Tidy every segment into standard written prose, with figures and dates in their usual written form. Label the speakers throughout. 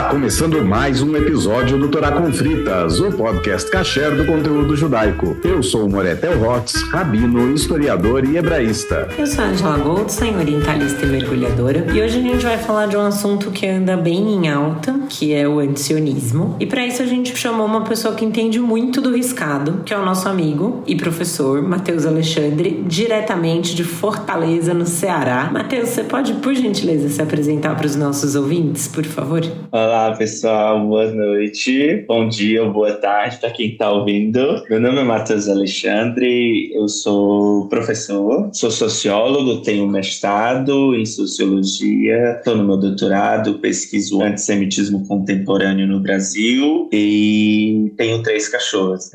Speaker 1: Começando mais um episódio do Torá com Fritas, o podcast kasher do conteúdo judaico. Eu sou o Moretel Rotz, rabino, historiador e hebraísta.
Speaker 2: Eu sou a Angela Goldstein, orientalista e mergulhadora. E hoje a gente vai falar de um assunto que anda bem em alta, que é o antisionismo. E para isso a gente chamou uma pessoa que entende muito do riscado, que é o nosso amigo e professor, Matheus Alexandre, diretamente de Fortaleza, no Ceará. Matheus, você pode, por gentileza, se apresentar para os nossos ouvintes, por favor?
Speaker 3: Olá, pessoal, boa noite, bom dia ou boa tarde para quem está ouvindo. Meu nome é Matheus Alexandre, eu sou professor, sou sociólogo, tenho mestrado em sociologia, estou no meu doutorado, pesquiso antissemitismo contemporâneo no Brasil e tenho 3 cachorros.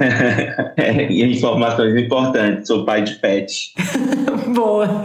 Speaker 3: E informações importantes, sou pai de pet.
Speaker 2: Boa.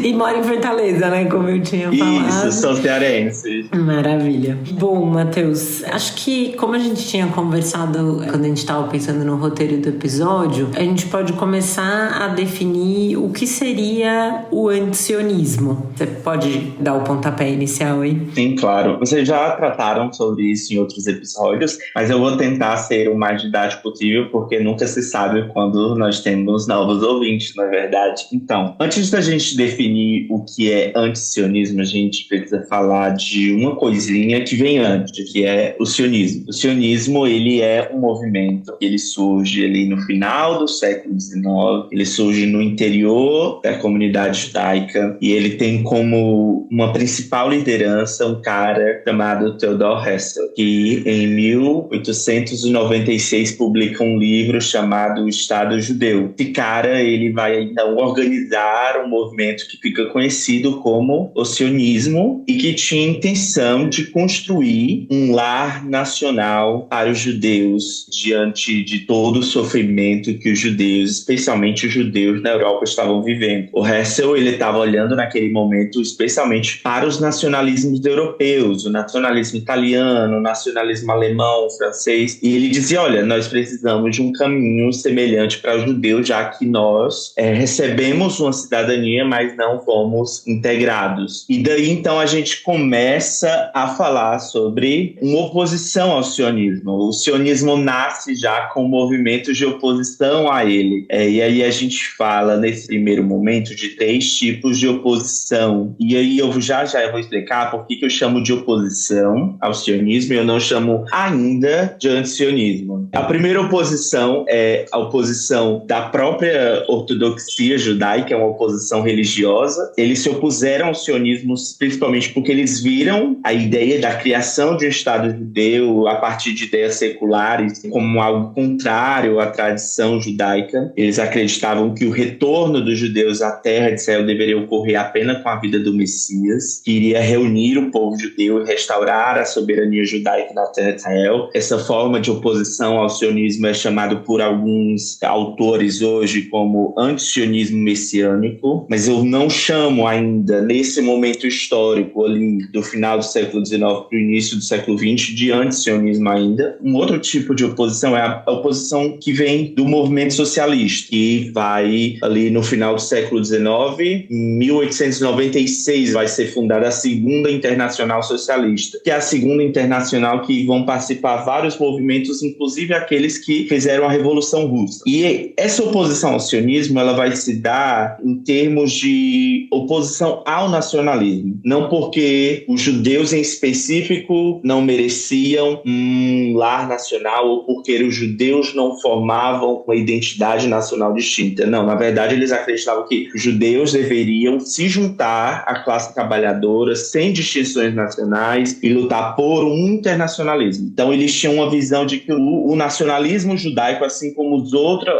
Speaker 2: E mora em Fortaleza, né, como eu tinha falado.
Speaker 3: Isso, sou cearense.
Speaker 2: Maravilha. Bom, Matheus, acho que como a gente tinha conversado quando a gente estava pensando no roteiro do episódio, a gente pode começar a definir o que seria o antisionismo. Você pode dar o pontapé inicial aí?
Speaker 3: Sim, claro. Vocês já trataram sobre isso em outros episódios, mas eu vou tentar ser o mais didático possível, porque nunca se sabe quando nós temos novos ouvintes, na verdade. Então, antes da gente definir o que é antisionismo, a gente precisa falar de uma coisinha que vem antes, que é o sionismo. O sionismo, ele é um movimento, ele surge ali no final do século XIX, ele surge no interior da comunidade judaica e ele tem como uma principal liderança um cara chamado Theodor Herzl, que em 1896 publica um livro chamado O Estado Judeu. Esse cara, ele vai então organizar um movimento que fica conhecido como o sionismo e que tinha a intenção de construir um lar nacional para os judeus diante de todo o sofrimento que os judeus, especialmente os judeus na Europa, estavam vivendo. O Herzl, ele estava olhando naquele momento especialmente para os nacionalismos europeus, o nacionalismo italiano, o nacionalismo alemão, francês, e ele dizia, olha, nós precisamos de um caminho semelhante para os judeus, já que nós recebemos uma cidadania, mas não fomos integrados. E daí, então, a gente começa a falar sobre uma oposição ao sionismo. O sionismo nasce já com movimentos de oposição a ele. E aí a gente fala, nesse primeiro momento, de 3 tipos de oposição. E aí eu já vou explicar por que eu chamo de oposição ao sionismo e eu não chamo ainda de antisionismo. A primeira oposição é a oposição da própria ortodoxia judaica, é uma oposição religiosa. Eles se opuseram ao sionismo principalmente porque eles viram a ideia da criação de um Estado judeu a partir de ideias seculares como algo contrário à tradição judaica. Eles acreditavam que o retorno dos judeus à terra de Israel deveria ocorrer apenas com a vida do Messias, que iria reunir o povo judeu e restaurar a soberania judaica na terra de Israel. Essa forma de oposição ao sionismo é chamado por alguns autores hoje como antisionismo messiânico, mas eu não chamo ainda, nesse momento histórico ali do final do século XIX para o início do século XX, de antisionismo ainda. Um outro tipo de oposição é a oposição que vem do movimento socialista, que vai ali no final do século XIX, em 1896 vai ser fundada a Segunda Internacional Socialista, que é a Segunda Internacional que vão participar vários movimentos, inclusive aqueles que fizeram a Revolução Russa. E essa oposição ao sionismo, ela vai se dar em termos de oposição ao nacionalismo, não porque os judeus em específico não mereciam um lar nacional ou porque os judeus não formavam uma identidade nacional distinta. Não, na verdade eles acreditavam que os judeus deveriam se juntar à classe trabalhadora sem distinções nacionais e lutar por um internacionalismo. Então eles tinham uma visão de que o nacionalismo judaico, assim como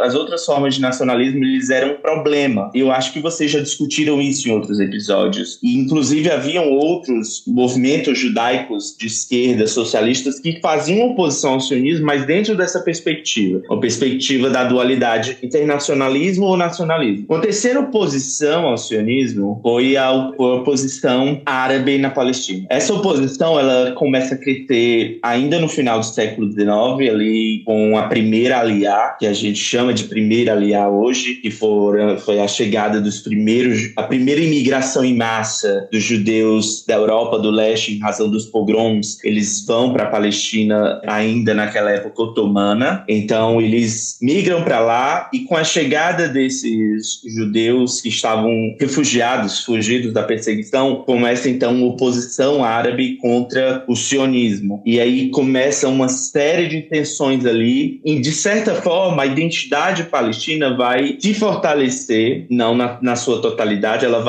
Speaker 3: as outras formas de nacionalismo, eles eram um problema. Eu acho que vocês já discutiram isso em outros episódios. E inclusive haviam outros movimentos judaicos de esquerda, socialistas, que faziam oposição ao sionismo, mas dentro dessa perspectiva, a perspectiva da dualidade internacionalismo ou nacionalismo. A terceira oposição ao sionismo foi a oposição árabe na Palestina. Essa oposição, ela começa a crescer ainda no final do século XIX, ali com a primeira aliá, que a gente chama de primeira aliá hoje, que foi a Sheikh chegada a primeira imigração em massa dos judeus da Europa do Leste em razão dos pogroms, eles vão para a Palestina ainda naquela época otomana. Então eles migram para lá e com a chegada desses judeus que estavam refugiados, fugidos da perseguição, começa então uma oposição árabe contra o sionismo. E aí começa uma série de tensões ali e, de certa forma, a identidade palestina vai se fortalecer, não na sua totalidade, ela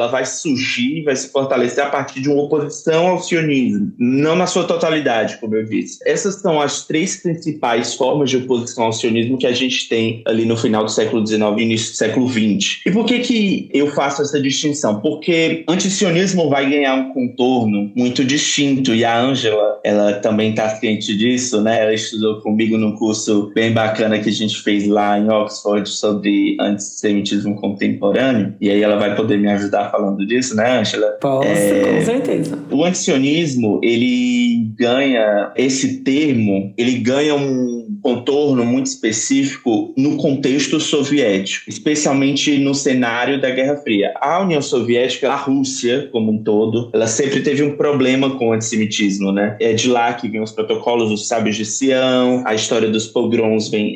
Speaker 3: vai surgir, vai se fortalecer a partir de uma oposição ao sionismo, não na sua totalidade, como eu disse. Essas são as três principais formas de oposição ao sionismo que a gente tem ali no final do século XIX e início do século XX. E por que eu faço essa distinção? Porque antisionismo vai ganhar um contorno muito distinto, e a Ângela, ela também está ciente disso, né? Ela estudou comigo num curso bem bacana que a gente fez lá em Oxford sobre antissemitismo contemporâneo, e aí ela vai poder me ajudar falando disso, né, Ângela?
Speaker 2: Posso, com certeza.
Speaker 3: O antisionismo, ele ganha esse termo, ele ganha um contorno muito específico no contexto soviético, especialmente no cenário da Guerra Fria. A União Soviética, a Rússia como um todo, ela sempre teve um problema com o antissemitismo, né? É de lá que vem os protocolos dos sábios de Sião, a história dos pogroms vem,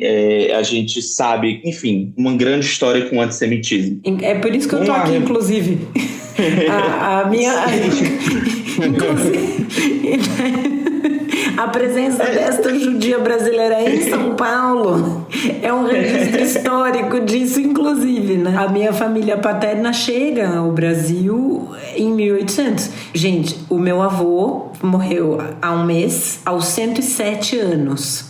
Speaker 3: a gente sabe, enfim, uma grande história com o antissemitismo.
Speaker 2: É por isso que eu tô aqui, inclusive. A minha... Inclusive... A presença desta judia brasileira em São Paulo é um registro histórico disso, inclusive, né? A minha família paterna chega ao Brasil em 1800. Gente, o meu avô morreu há um mês, aos 107 anos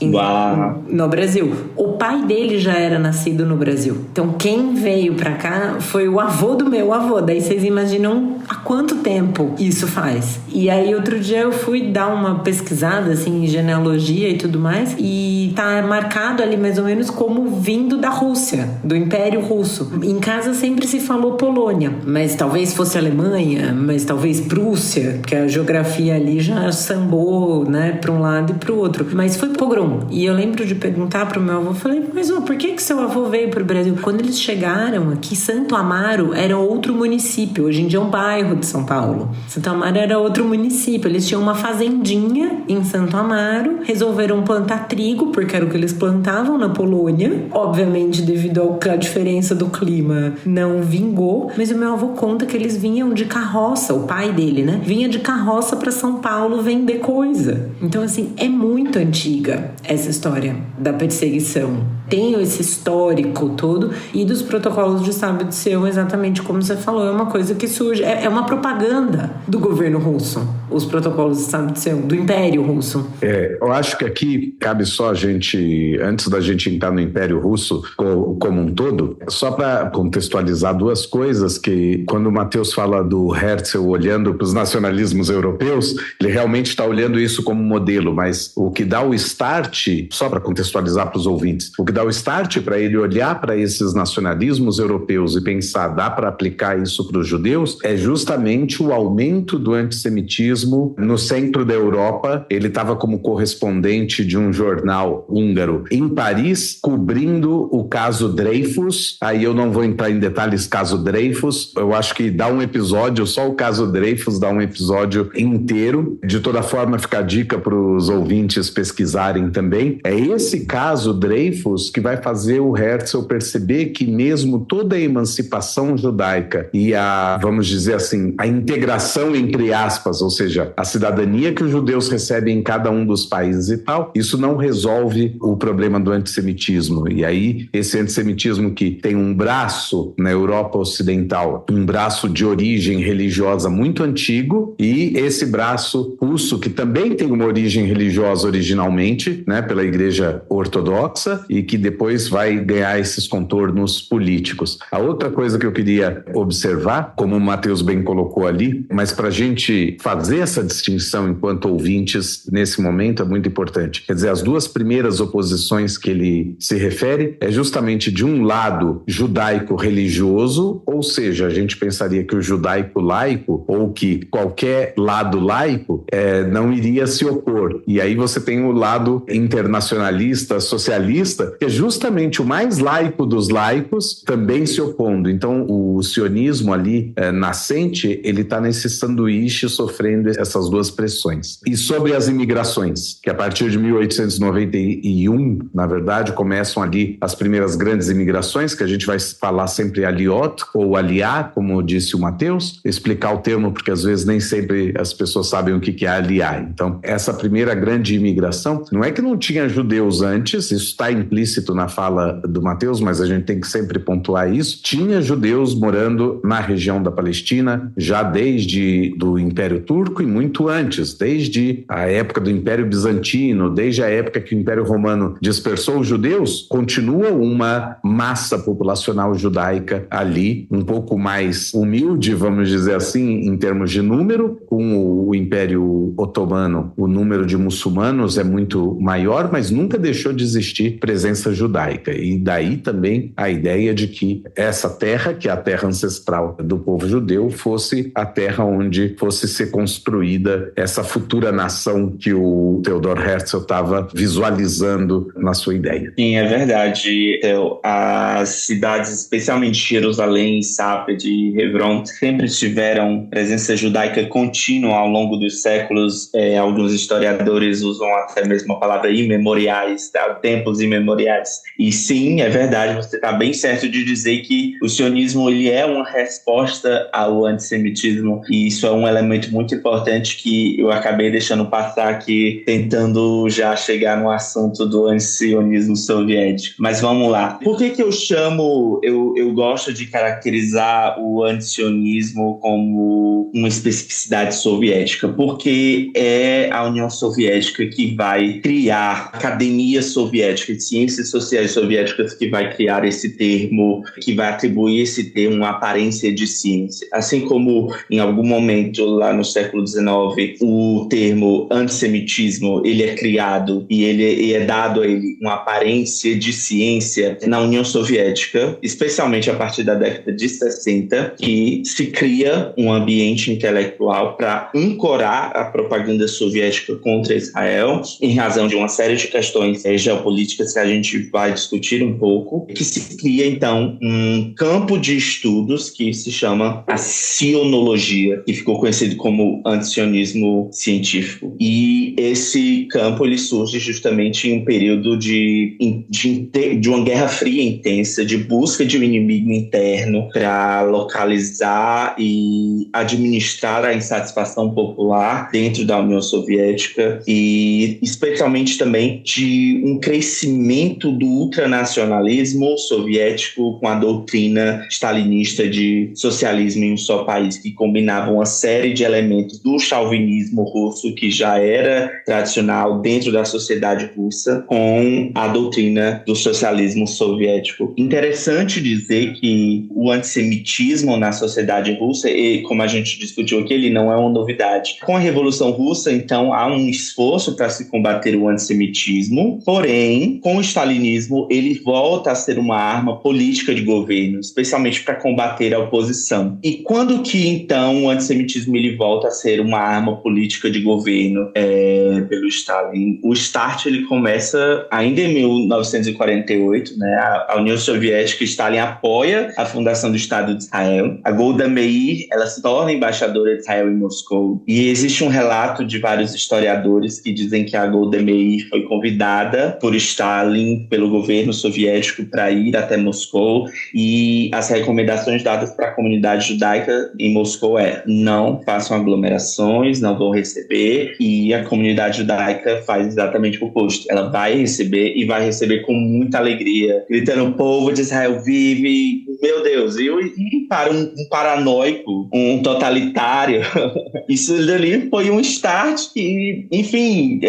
Speaker 2: no Brasil. O pai dele já era nascido no Brasil. Então, quem veio pra cá foi o avô do meu avô. Daí vocês imaginam há quanto tempo isso faz. E aí, outro dia eu fui dar uma pesquisada, assim, em genealogia e tudo mais, e tá marcado ali mais ou menos como vindo da Rússia, do Império Russo. Em casa sempre se falou Polônia, mas talvez fosse Alemanha, mas talvez Prússia, porque a geografia ali já sambou, né, para um lado e para o outro. Mas foi pogrom. E eu lembro de perguntar pro meu avô, falei, mas por que seu avô veio pro Brasil? Quando eles chegaram aqui, Santo Amaro era outro município, hoje em dia é um bairro de São Paulo. Santo Amaro era outro município, eles tinham uma fazendinha em Santo Amaro, resolveram plantar trigo, porque era o que eles plantavam na Polônia. Obviamente, devido à diferença do clima, não vingou, mas o meu avô conta que eles vinham de carroça, o pai dele, né? Vinha de carroça para São Paulo vender coisa. Então, assim, é muito antiga essa história da perseguição. Tem esse histórico todo, e dos protocolos de Sábio de Sião, exatamente como você falou, é uma coisa que surge, é uma propaganda do governo russo, os protocolos de Sábio de Sião, do Império Russo.
Speaker 1: Eu acho que aqui cabe só a gente, antes da gente entrar no Império Russo como um todo, só para contextualizar duas coisas, que quando o Matheus fala do Herzl olhando para os nacionalismos europeus, ele realmente está olhando isso como modelo, mas o que dá o start, só para contextualizar para os ouvintes, o que dá o start para ele olhar para esses nacionalismos europeus e pensar, dá para aplicar isso para os judeus, é justamente o aumento do antissemitismo no centro da Europa. Ele estava como correspondente de um jornal húngaro em Paris, cobrindo o caso Dreyfus. Aí eu não vou entrar em detalhes caso Dreyfus, eu acho que dá um episódio, só o caso Dreyfus dá um episódio inteiro. De toda forma, fica a dica para os ouvintes pesquisarem também. É esse caso Dreyfus que vai fazer o Herzl perceber que mesmo toda a emancipação judaica e vamos dizer assim, a integração entre aspas, ou seja, a cidadania que os judeus recebem em cada um dos países e tal, isso não resolve o problema do antissemitismo. E aí, esse antissemitismo que tem um braço na Europa Ocidental, um braço de origem religiosa muito antigo, e esse braço russo que também tem uma origem religiosa originalmente, né, pela Igreja Ortodoxa, e que depois vai ganhar esses contornos políticos. A outra coisa que eu queria observar, como o Matheus bem colocou ali, mas para a gente fazer essa distinção enquanto ouvintes nesse momento é muito importante. Quer dizer, as duas primeiras oposições que ele se refere é justamente de um lado judaico-religioso, ou seja, a gente pensaria que o judaico movimento laico, ou que qualquer lado laico não iria se opor. E aí você tem o lado internacionalista, socialista, que é justamente o mais laico dos laicos, também se opondo. Então, o sionismo ali nascente, ele está nesse sanduíche sofrendo essas duas pressões. E sobre as imigrações, que a partir de 1891, na verdade, começam ali as primeiras grandes imigrações, que a gente vai falar sempre aliot ou aliá, como disse o Matheus, explicar o termo, porque às vezes nem sempre as pessoas sabem o que é aliá. Então, essa primeira grande imigração, não é que não tinha judeus antes, isso está implícito na fala do Matheus, mas a gente tem que sempre pontuar isso. Tinha judeus morando na região da Palestina, já desde do Império Turco e muito antes, desde a época do Império Bizantino, desde a época que o Império Romano dispersou os judeus, continua uma massa populacional judaica ali, um pouco mais humilde, vamos dizer assim, em termos de número. Com o Império Otomano, o número de muçulmanos é muito maior, mas nunca deixou de existir presença judaica. E daí também a ideia de que essa terra, que é a terra ancestral do povo judeu, fosse a terra onde fosse ser construída essa futura nação que o Theodor Herzl estava visualizando na sua ideia.
Speaker 3: Sim, é verdade. Então, as cidades, especialmente Jerusalém, Safed e Hebron, sempre tiveram presença judaica contínua ao longo dos séculos. Alguns historiadores usam até mesmo a palavra imemoriais, tá? Tempos imemoriais. E sim, é verdade, você está bem certo de dizer que o sionismo ele é uma resposta ao antissemitismo, e isso é um elemento muito importante que eu acabei deixando passar aqui, tentando já chegar no assunto do antisionismo soviético. Mas vamos lá. Por que eu gosto de caracterizar o antisionismo como uma especificidade soviética? Porque é a União Soviética que vai criar, a Academia Soviética de Ciências Sociais Soviéticas que vai criar esse termo, que vai atribuir esse termo uma aparência de ciência. Assim como em algum momento lá no século XIX o termo antissemitismo ele é criado e ele é dado a ele uma aparência de ciência na União Soviética, especialmente a partir da década de 60, que se cria um ambiente intelectual para ancorar a propaganda soviética contra Israel, em razão de uma série de questões geopolíticas que a gente vai discutir um pouco, que se cria então um campo de estudos que se chama a cionologia, que ficou conhecido como antisionismo científico. E esse campo ele surge justamente em um período de uma guerra fria intensa, de busca de um inimigo interno para localizar e administrar a insatisfação popular dentro da União Soviética, e especialmente também de um crescimento do ultranacionalismo soviético com a doutrina stalinista de socialismo em um só país, que combinava uma série de elementos do chauvinismo russo, que já era tradicional dentro da sociedade russa, com a doutrina do socialismo soviético. Interessante dizer que o antissemitismo na sociedade russa, e como a gente discutiu aqui, ele não é uma novidade. Com a Revolução Russa, então, há um esforço para se combater o antissemitismo, porém, com o stalinismo, ele volta a ser uma arma política de governo, especialmente para combater a oposição. E quando que, então, o antissemitismo ele volta a ser uma arma política de governo pelo Stalin? O start ele começa ainda em 1948, né? A União Soviética, Stalin apoia a fundação do Estado de Israel. A Golda Meir, ela se torna embaixadora de Israel em Moscou. E existe um relato de vários historiadores que dizem que a Golda Meir foi convidada por Stalin, pelo governo soviético, para ir até Moscou, e as recomendações dadas para a comunidade judaica em Moscou não façam aglomerações, não vão receber, e a comunidade judaica faz exatamente o oposto. Ela vai receber e vai receber com muita alegria, gritando: o povo de Israel vive, meu Deus. E para um paranoico, um totalitário, isso ali foi um start que, enfim,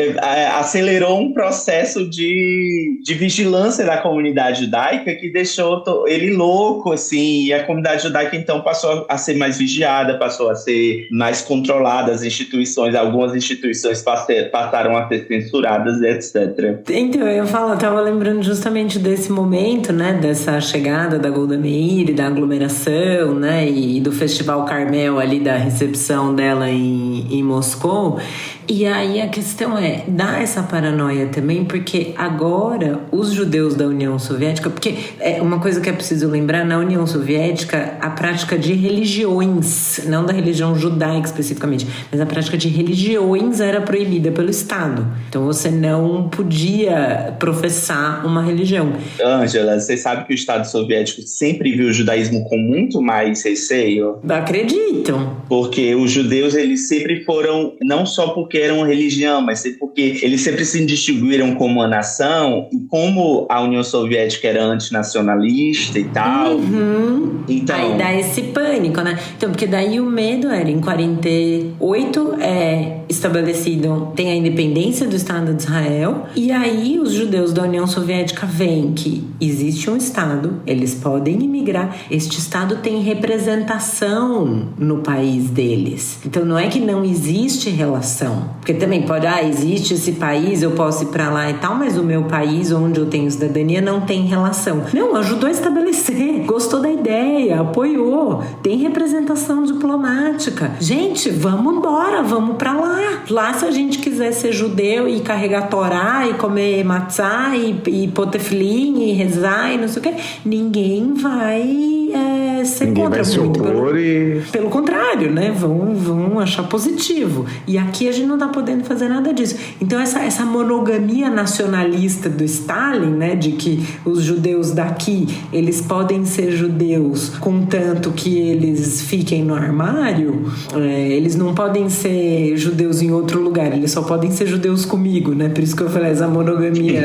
Speaker 3: acelerou um processo de vigilância da comunidade judaica que deixou ele louco, assim, e a comunidade judaica então passou a ser mais vigiada, passou a ser mais controlada, algumas instituições passaram a ser censuradas, etc.
Speaker 2: Então, eu tava lembrando justamente desse momento, né, dessa chegada da Golda Meir, Meir, da aglomeração, né? E do Festival Carmel ali, da recepção dela em Moscou. E aí a questão é, dá essa paranoia também, porque agora os judeus da União Soviética, porque é uma coisa que é preciso lembrar, na União Soviética, a prática de religiões, não da religião judaica especificamente, mas a prática de religiões era proibida pelo Estado. Então você não podia professar uma religião.
Speaker 3: Ângela, você sabe que o Estado soviético sempre viu o judaísmo com muito mais receio?
Speaker 2: Acreditam.
Speaker 3: Porque os judeus, eles sempre foram, não só porque eram religião, mas porque eles sempre se distinguiram como uma nação, e como a União Soviética era antinacionalista e tal. Então,
Speaker 2: aí dá esse pânico, né? Então, porque daí o medo era, em 48 estabelecido, tem a independência do Estado de Israel, e aí os judeus da União Soviética veem que existe um Estado, eles podem imigrar, este Estado tem representação no país deles. Então não é que não existe relação, porque também pode, existe esse país, eu posso ir pra lá e tal, mas o meu país, onde eu tenho cidadania, não tem relação. Não, ajudou a estabelecer, gostou da ideia, apoiou, tem representação diplomática. Gente, vamos embora, vamos pra lá. Lá, se a gente quiser ser judeu e carregar Torá e comer matzá e pôr tefilim e rezar e não sei o que, ninguém vai ser
Speaker 1: ninguém
Speaker 2: contra
Speaker 1: vai se
Speaker 2: muito.
Speaker 1: opor
Speaker 2: Pelo contrário, né? Vão achar positivo. E aqui a gente não tá podendo fazer nada disso. Então essa monogamia nacionalista do Stalin, né? De que os judeus daqui, eles podem ser judeus contanto que eles fiquem no armário, eles não podem ser judeus em outro lugar, eles só podem ser judeus comigo, né? Por isso que eu falei, essa monogamia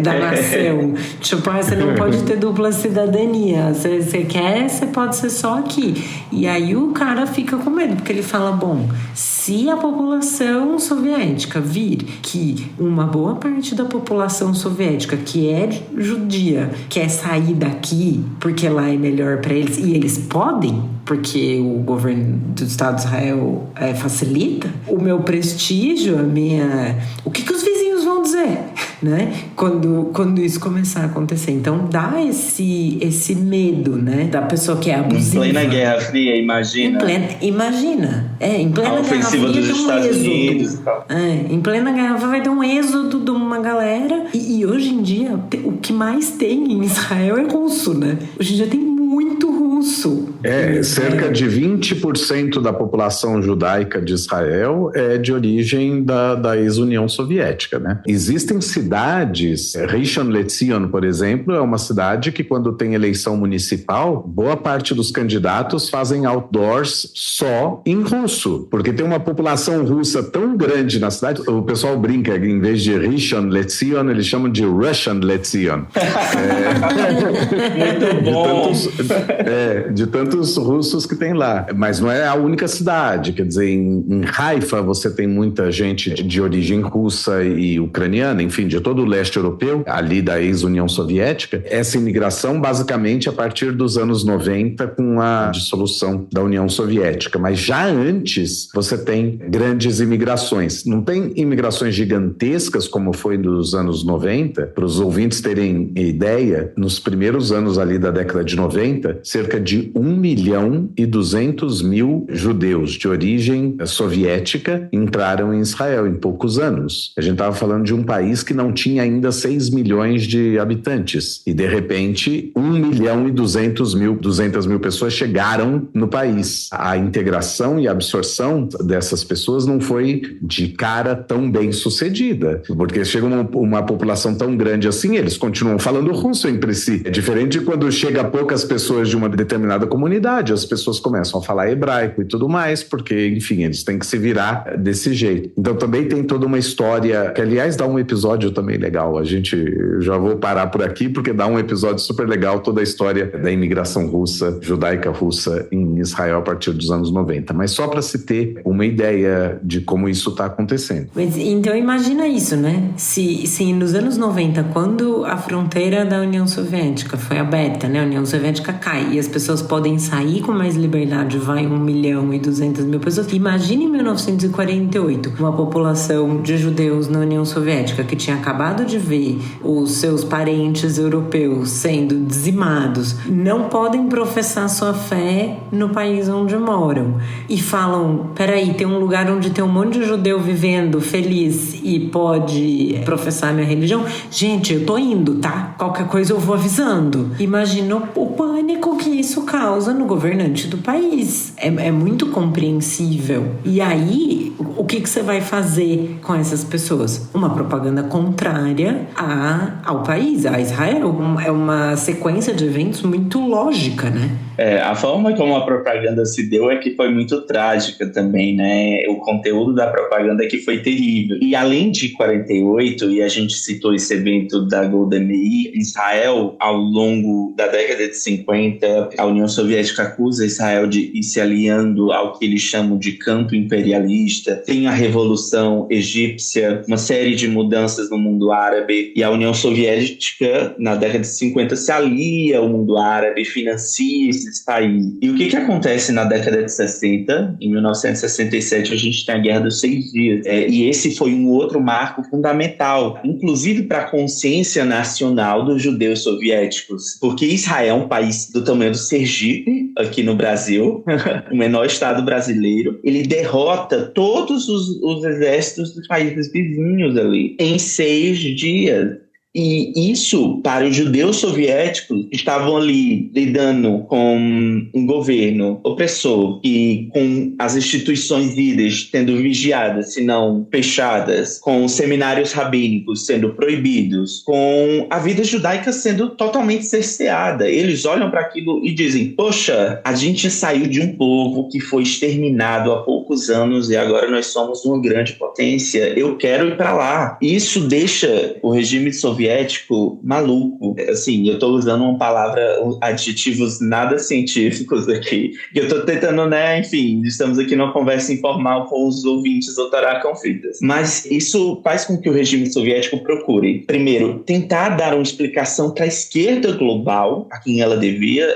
Speaker 2: da nação. Tipo, você não pode ter dupla cidadania. Você quer, você pode ser só aqui. E aí o cara fica com medo, porque ele fala, bom, se a população soviética vir que uma boa parte da população soviética que é judia quer sair daqui porque lá é melhor para eles, e eles podem, porque o governo do Estado de Israel facilita, o meu prestígio, o que os vizinhos vão dizer, né? Quando isso começar a acontecer. Então dá esse medo, né? Da pessoa que é abusiva.
Speaker 3: Em plena Guerra Fria, imagina.
Speaker 2: Em plena Guerra Fria
Speaker 3: dos Estados Unidos e tal.
Speaker 2: Em plena Guerra Fria vai ter um êxodo de uma galera. E hoje em dia, o que mais tem em Israel é russo, né? Hoje em dia tem muito russo.
Speaker 1: Cerca de 20% da população judaica de Israel é de origem da ex-União Soviética, né? Existem cidades, Rishon LeZion, por exemplo, é uma cidade que quando tem eleição municipal, boa parte dos candidatos fazem outdoors só em russo, porque tem uma população russa tão grande na cidade, o pessoal brinca, em vez de Rishon LeZion, eles chamam de Russian LeZion.
Speaker 3: Muito bom!
Speaker 1: De tantos russos que tem lá. Mas não é a única cidade. Quer dizer, em Haifa você tem muita gente de origem russa e ucraniana, enfim, de todo o leste europeu, ali da ex-União Soviética. Essa imigração, basicamente, a partir dos anos 90, com a dissolução da União Soviética. Mas já antes, você tem grandes imigrações. Não tem imigrações gigantescas, como foi nos anos 90. Para os ouvintes terem ideia, nos primeiros anos ali da década de 90, cerca de 1.200.000 judeus de origem soviética entraram em Israel em poucos anos. A gente estava falando de um país que não tinha ainda 6 milhões de habitantes e, de repente, 1.200.000 pessoas chegaram no país. A integração e a absorção dessas pessoas não foi de cara tão bem sucedida, porque chega uma população tão grande assim, eles continuam falando russo entre si. É diferente quando chega poucas pessoas de uma determinada comunidade, as pessoas começam a falar hebraico e tudo mais, porque, enfim, eles têm que se virar desse jeito. Então também tem toda uma história, que aliás dá um episódio também legal, já vou parar por aqui, porque dá um episódio super legal, toda a história da imigração russa, judaica russa em Israel a partir dos anos 90, mas só para se ter uma ideia de como isso está acontecendo.
Speaker 2: Mas, então imagina isso, né? Se nos anos 90, quando a fronteira da União Soviética foi aberta, né? A União Soviética cai e as pessoas podem sair com mais liberdade, vai 1.200.000 pessoas. Imagine em 1948, uma população de judeus na União Soviética que tinha acabado de ver os seus parentes europeus sendo dizimados, não podem professar sua fé no país onde moram. E falam, peraí, tem um lugar onde tem um monte de judeu vivendo feliz e pode professar minha religião? Gente, eu tô indo, tá? Qualquer coisa eu vou avisando. Imagina o pânico que isso causa no governante do país. É muito compreensível. E aí, o que você vai fazer com essas pessoas? Uma propaganda contrária ao país, a Israel. É uma sequência de eventos muito lógica, né?
Speaker 3: A forma como a propaganda se deu é que foi muito trágica também, né? O conteúdo da propaganda que foi terrível. E além de 48, e a gente citou esse evento da Golda Meir, Israel, ao longo da década de 50, a União Soviética acusa Israel de ir se aliando ao que eles chamam de campo imperialista. Tem a Revolução Egípcia, uma série de mudanças no mundo árabe, e a União Soviética, na década de 50, se alia ao mundo árabe, financia esses países. E o que acontece na década de 60? Em 1967, a gente tem a Guerra dos 6 Dias. E esse foi um outro marco fundamental, inclusive para a consciência nacional dos judeus soviéticos. Porque Israel é um país do tamanho do Sergipe, aqui no Brasil, o menor estado brasileiro. Ele derrota todos os exércitos dos países vizinhos ali em 6 dias. E isso, para os judeus soviéticos, que estavam ali lidando com um governo opressor e com as instituições líderes sendo vigiadas, se não fechadas, com seminários rabínicos sendo proibidos, com a vida judaica sendo totalmente cerceada. Eles olham para aquilo e dizem, poxa, a gente saiu de um povo que foi exterminado há poucos anos e agora nós somos uma grande potência. Eu quero ir para lá. Isso deixa o regime soviético maluco. Assim, eu estou usando uma palavra, adjetivos nada científicos aqui. Eu estou tentando, né, enfim, estamos aqui numa conversa informal com os ouvintes do Torá Conflitas. Mas isso faz com que o regime soviético procure, primeiro, tentar dar uma explicação para a esquerda global, a quem ela devia.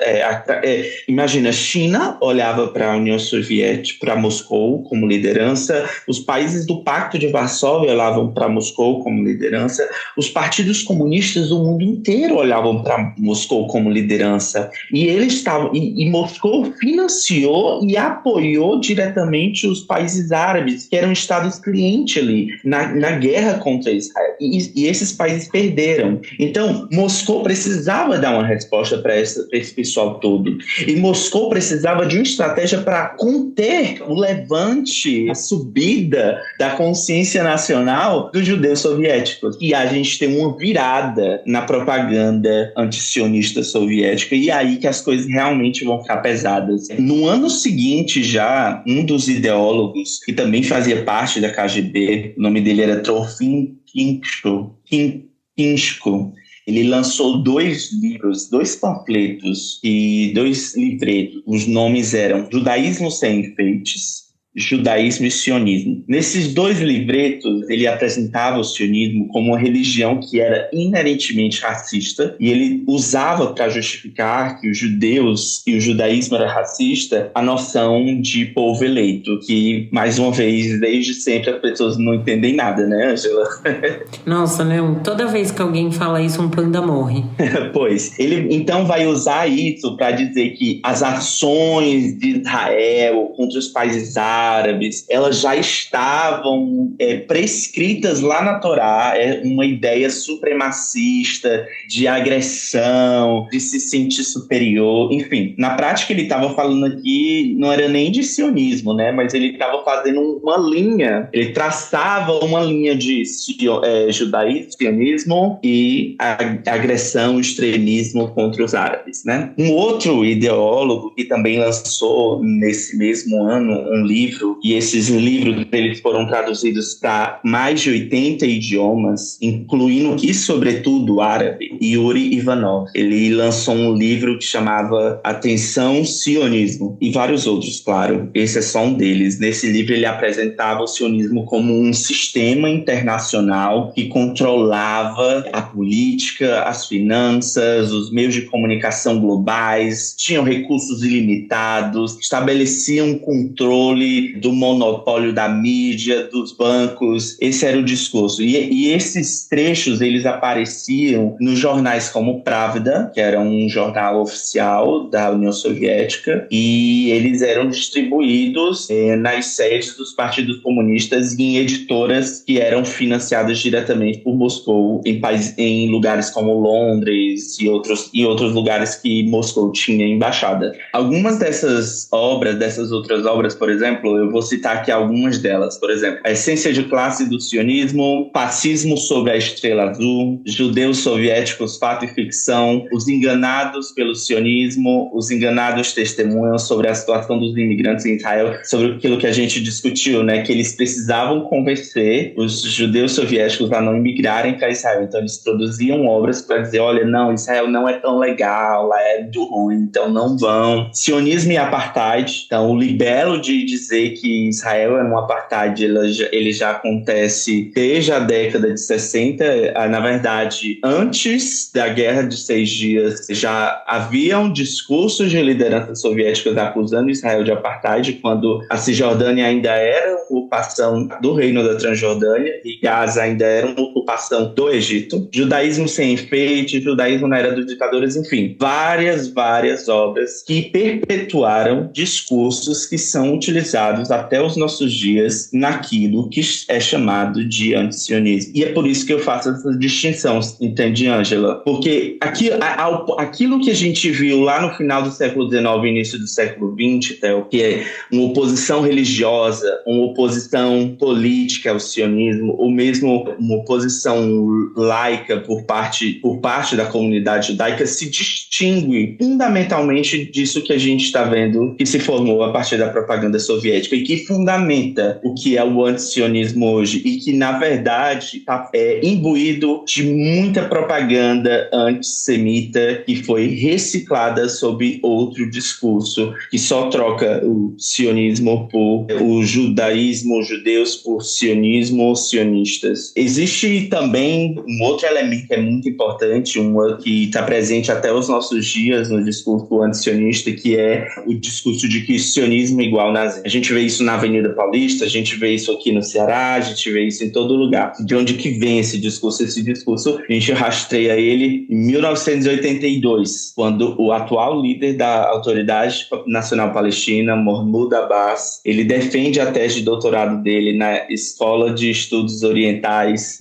Speaker 3: Imagina, a China olhava para a União Soviética, para Moscou como liderança, os países do Pacto de Varsóvia olhavam para Moscou como liderança, os partidos comunistas do mundo inteiro olhavam para Moscou como liderança. E eles estavam. E Moscou financiou e apoiou diretamente os países árabes, que eram estados clientes ali, na guerra contra Israel. E esses países perderam. Então, Moscou precisava dar uma resposta para esse pessoal todo. E Moscou precisava de uma estratégia para conter o levante, a subida da consciência nacional dos judeus soviéticos. E a gente tem uma virada na propaganda antisionista soviética, e aí que as coisas realmente vão ficar pesadas. No ano seguinte, já, um dos ideólogos, que também fazia parte da KGB, o nome dele era Trofim Kinshko, ele lançou 2 livros, 2 panfletos e 2 livretos. Os nomes eram Judaísmo Sem Enfeites, Judaísmo e Sionismo. Nesses 2 livretos, ele apresentava o sionismo como uma religião que era inerentemente racista, e ele usava para justificar que os judeus e o judaísmo era racista a noção de povo eleito, que, mais uma vez, desde sempre as pessoas não entendem nada, né, Ângela?
Speaker 2: Nossa, Leon, toda vez que alguém fala isso, um panda morre.
Speaker 3: Pois, ele então vai usar isso para dizer que as ações de Israel contra os países árabes, elas já estavam prescritas lá na Torá, uma ideia supremacista, de agressão, de se sentir superior, enfim. Na prática, ele estava falando aqui, não era nem de sionismo, né, mas ele estava fazendo uma linha, ele traçava uma linha de judaísmo, sionismo e agressão, extremismo contra os árabes, né. Um outro ideólogo que também lançou nesse mesmo ano um livro livro, e esses livros eles foram traduzidos para mais de 80 idiomas, incluindo e sobretudo árabe, Yuri Ivanov. Ele lançou um livro que chamava Atenção, Sionismo, e vários outros, claro. Esse é só um deles. Nesse livro ele apresentava o sionismo como um sistema internacional que controlava a política, as finanças, os meios de comunicação globais, tinham recursos ilimitados, estabeleciam um controle do monopólio da mídia, dos bancos. Esse era o discurso. E esses trechos, eles apareciam nos jornais como Pravda, que era um jornal oficial da União Soviética, e eles eram distribuídos nas sedes dos partidos comunistas e em editoras que eram financiadas diretamente por Moscou, em lugares como Londres e outros lugares que Moscou tinha embaixada. Algumas dessas outras obras, por exemplo, eu vou citar aqui algumas delas. Por exemplo, A Essência de Classe do Sionismo, Fascismo sob a Estrela Azul, Judeus Soviéticos, Fato e Ficção, Os Enganados pelo Sionismo, Os Enganados Testemunham sobre a situação dos imigrantes em Israel, sobre aquilo que a gente discutiu, né, que eles precisavam convencer os judeus soviéticos a não imigrarem para Israel. Então eles produziam obras para dizer, olha, não, Israel não é tão legal, lá é muito ruim, então não vão. Sionismo e Apartheid. Então o libelo de dizer que Israel é um apartheid, ele já acontece desde a década de 60. Na verdade, antes da Guerra de 6 Dias, já haviam discursos de lideranças soviéticas acusando Israel de apartheid, quando a Cisjordânia ainda era uma ocupação do Reino da Transjordânia e Gaza ainda era uma ocupação do Egito. Judaísmo sem enfeite, judaísmo na era dos ditadores, enfim, várias obras que perpetuaram discursos que são utilizados até os nossos dias naquilo que é chamado de antisionismo. E é por isso que eu faço essa distinção, entende, Ângela? Porque aquilo que a gente viu lá no final do século XIX e início do século XX, Theo, que é uma oposição religiosa, uma oposição política ao sionismo, ou mesmo uma oposição laica por parte da comunidade judaica, se distingue fundamentalmente disso que a gente está vendo que se formou a partir da propaganda soviética e que fundamenta o que é o antisionismo hoje e que, na verdade, está imbuído de muita propaganda antissemita que foi reciclada sob outro discurso que só troca o sionismo por o judaísmo, os judeus por sionismo, sionistas. Existe também um outro elemento que é muito importante, que está presente até os nossos dias no discurso antisionista, que é o discurso de que sionismo é igual nazismo. A gente vê isso na Avenida Paulista, a gente vê isso aqui no Ceará, a gente vê isso em todo lugar. De onde que vem esse discurso? Esse discurso, a gente rastreia ele em 1982, quando o atual líder da Autoridade Nacional Palestina, Mahmoud Abbas, ele defende a tese de doutorado dele na Escola de Estudos Orientais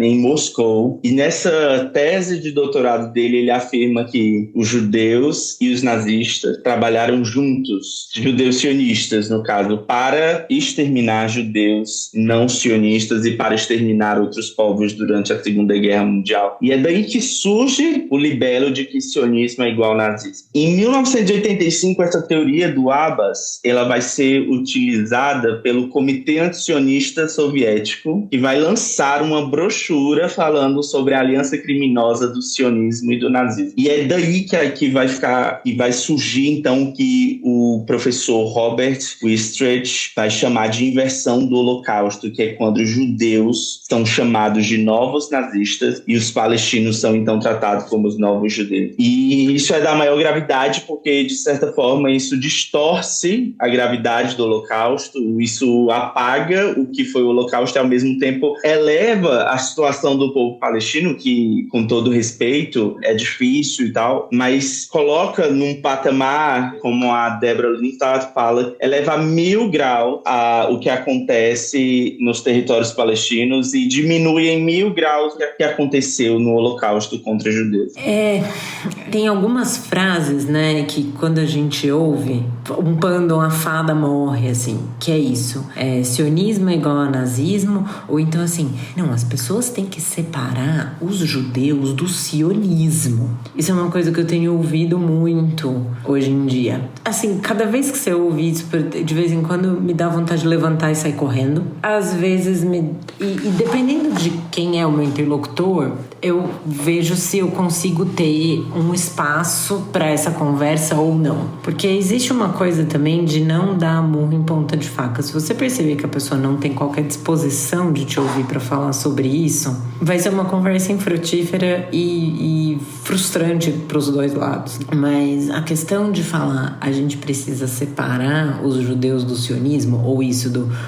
Speaker 3: em Moscou. E nessa tese de doutorado dele, ele afirma que os judeus e os nazistas trabalharam juntos, judeus sionistas, no caso, para exterminar judeus não sionistas e para exterminar outros povos durante a Segunda Guerra Mundial. E é daí que surge o libelo de que sionismo é igual ao nazismo. Em 1985, essa teoria do Abbas, ela vai ser utilizada pelo Comitê Antisionista Soviético, que vai lançar uma brochura falando sobre a aliança criminosa do sionismo e do nazismo. E é daí que vai surgir, então, que o professor Robert Wistrich vai chamar de inversão do Holocausto, que é quando os judeus são chamados de novos nazistas e os palestinos são, então, tratados como os novos judeus. E isso é da maior gravidade porque, de certa forma, isso distorce a gravidade do Holocausto, isso apaga o que foi o Holocausto e, ao mesmo tempo, eleva a situação do povo palestino, que, com todo respeito, é difícil e tal, mas coloca num patamar, como a Deborah Lindstad fala, eleva a 1000 graus o que acontece nos territórios palestinos e diminui em 1000 graus o que aconteceu no Holocausto contra judeus.
Speaker 2: Tem algumas frases, né, que quando a gente ouve, um pando, uma fada morre, assim, que é isso. Sionismo é igual a nazismo, ou então assim, não, as pessoas têm que separar os judeus do sionismo. Isso é uma coisa que eu tenho ouvido muito hoje em dia. Assim, cada vez que você ouve isso, de vez em quando me dá vontade de levantar e sair correndo. Às vezes e dependendo de quem é o meu interlocutor, eu vejo se eu consigo ter um espaço para essa conversa ou não. Porque existe uma coisa também de não dar murro em ponta de faca. Se você perceber que a pessoa não tem qualquer disposição de te ouvir para falar sobre isso, vai ser uma conversa infrutífera e frustrante para os dois lados. Mas a questão de falar a gente precisa separar os judeus do sionismo, ou isso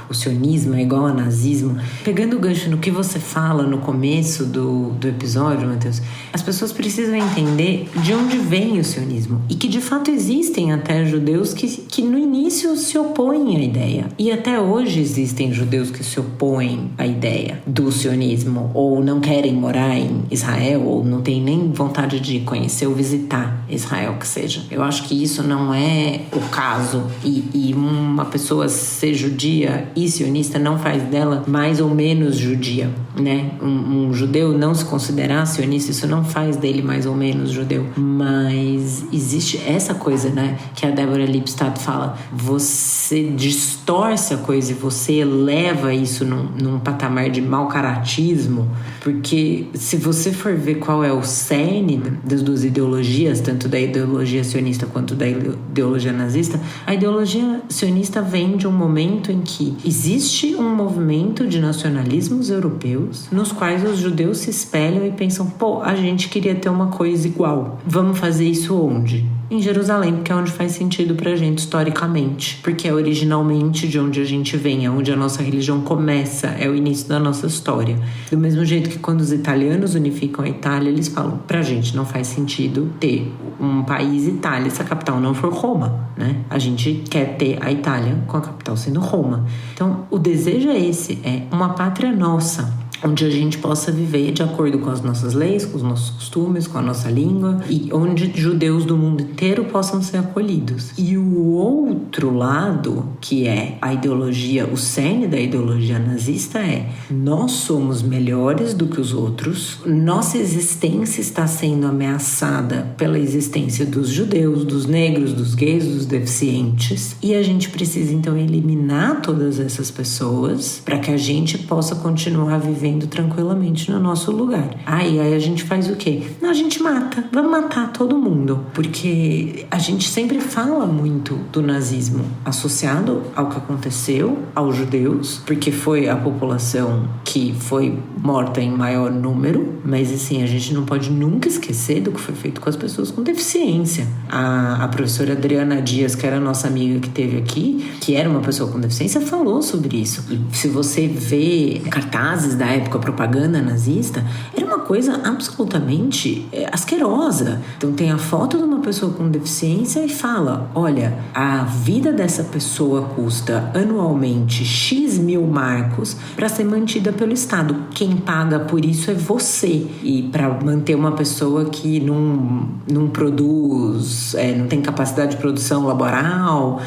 Speaker 2: o sionismo é igual a nazismo, pegando o gancho no que você fala no começo do episódio, Matheus, as pessoas precisam entender de onde vem o sionismo e que de fato existem até judeus que no início se opõem à ideia, e até hoje existem judeus que se opõem à ideia do sionismo, ou não querem morar em Israel, ou não têm nem vontade de conhecer ou visitar Israel, que seja. Eu acho que isso não é o caso, e uma pessoa ser judia e sionista não faz dela mais ou menos judia, né? Um judeu não se considerar sionista, isso não faz dele mais ou menos judeu. Mas existe essa coisa, né, que a Deborah Lipstadt fala, você distorce a coisa e você eleva isso num patamar de mau caratismo, porque se você for ver qual é o cerne das duas ideologias, tanto da ideologia sionista quanto da ideologia nazista, a ideologia sionista vem de um momento em que existe um movimento de nacionalismos europeus nos quais os judeus se espelham e pensam, pô, a gente queria ter uma coisa igual. Vamos fazer isso onde? Em Jerusalém, porque é onde faz sentido pra gente historicamente, porque é originalmente de onde a gente vem, é onde a nossa religião começa, é o início da nossa história. Do mesmo jeito que quando os italianos unificam a Itália, eles falam, pra gente não faz sentido ter um país Itália se a capital não for Roma, né? A gente quer ter a Itália com a capital sendo Roma. Então, o desejo é esse, é uma pátria nossa, onde a gente possa viver de acordo com as nossas leis, com os nossos costumes, com a nossa língua, e onde judeus do mundo inteiro possam ser acolhidos. E o outro lado, que é a ideologia, o cerne da ideologia nazista, é nós somos melhores do que os outros, nossa existência está sendo ameaçada pela existência dos judeus, dos negros, dos gays, dos deficientes, e a gente precisa então eliminar todas essas pessoas para que a gente possa continuar vivendo tranquilamente no nosso lugar. Aí a gente faz o quê? Não, a gente mata. Vamos matar todo mundo. Porque a gente sempre fala muito do nazismo associado ao que aconteceu aos judeus, porque foi a população que foi morta em maior número, mas assim, a gente não pode nunca esquecer do que foi feito com as pessoas com deficiência. A professora Adriana Dias, que era a nossa amiga que teve aqui, que era uma pessoa com deficiência, falou sobre isso. E se você vê cartazes da época, a propaganda nazista, era uma coisa absolutamente asquerosa. Então tem a foto de uma pessoa com deficiência e fala, olha, a vida dessa pessoa custa anualmente X mil marcos para ser mantida pelo Estado. Quem paga por isso é você. E para manter uma pessoa que não produz, não tem capacidade de produção laboral,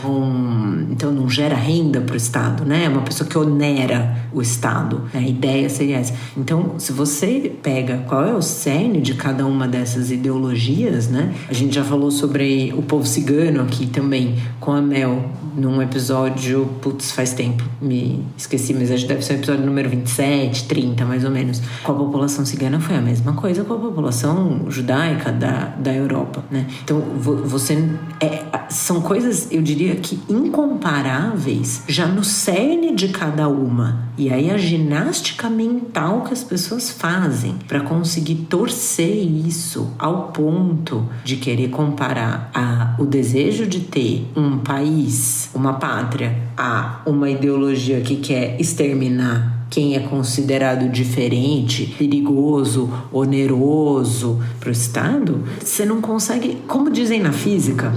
Speaker 2: então não gera renda para o Estado, né? É uma pessoa que onera o Estado. A ideia seria essa. Então, se você pega qual é o cerne de cada uma dessas ideologias, né? A gente já falou sobre o povo cigano aqui também, com a Mel, num episódio, faz tempo, me esqueci, mas acho que deve ser o episódio número 27, 30, mais ou menos. Com a população cigana foi a mesma coisa com a população judaica da Europa, né? Então, são coisas, eu diria que incomparáveis, já no cerne de cada uma. E aí a ginástica mental que as pessoas fazem para conseguir torcer isso ao ponto de querer comparar o desejo de ter um país, uma pátria, a uma ideologia que quer exterminar quem é considerado diferente, perigoso, oneroso para o Estado. Você não consegue, como dizem na física,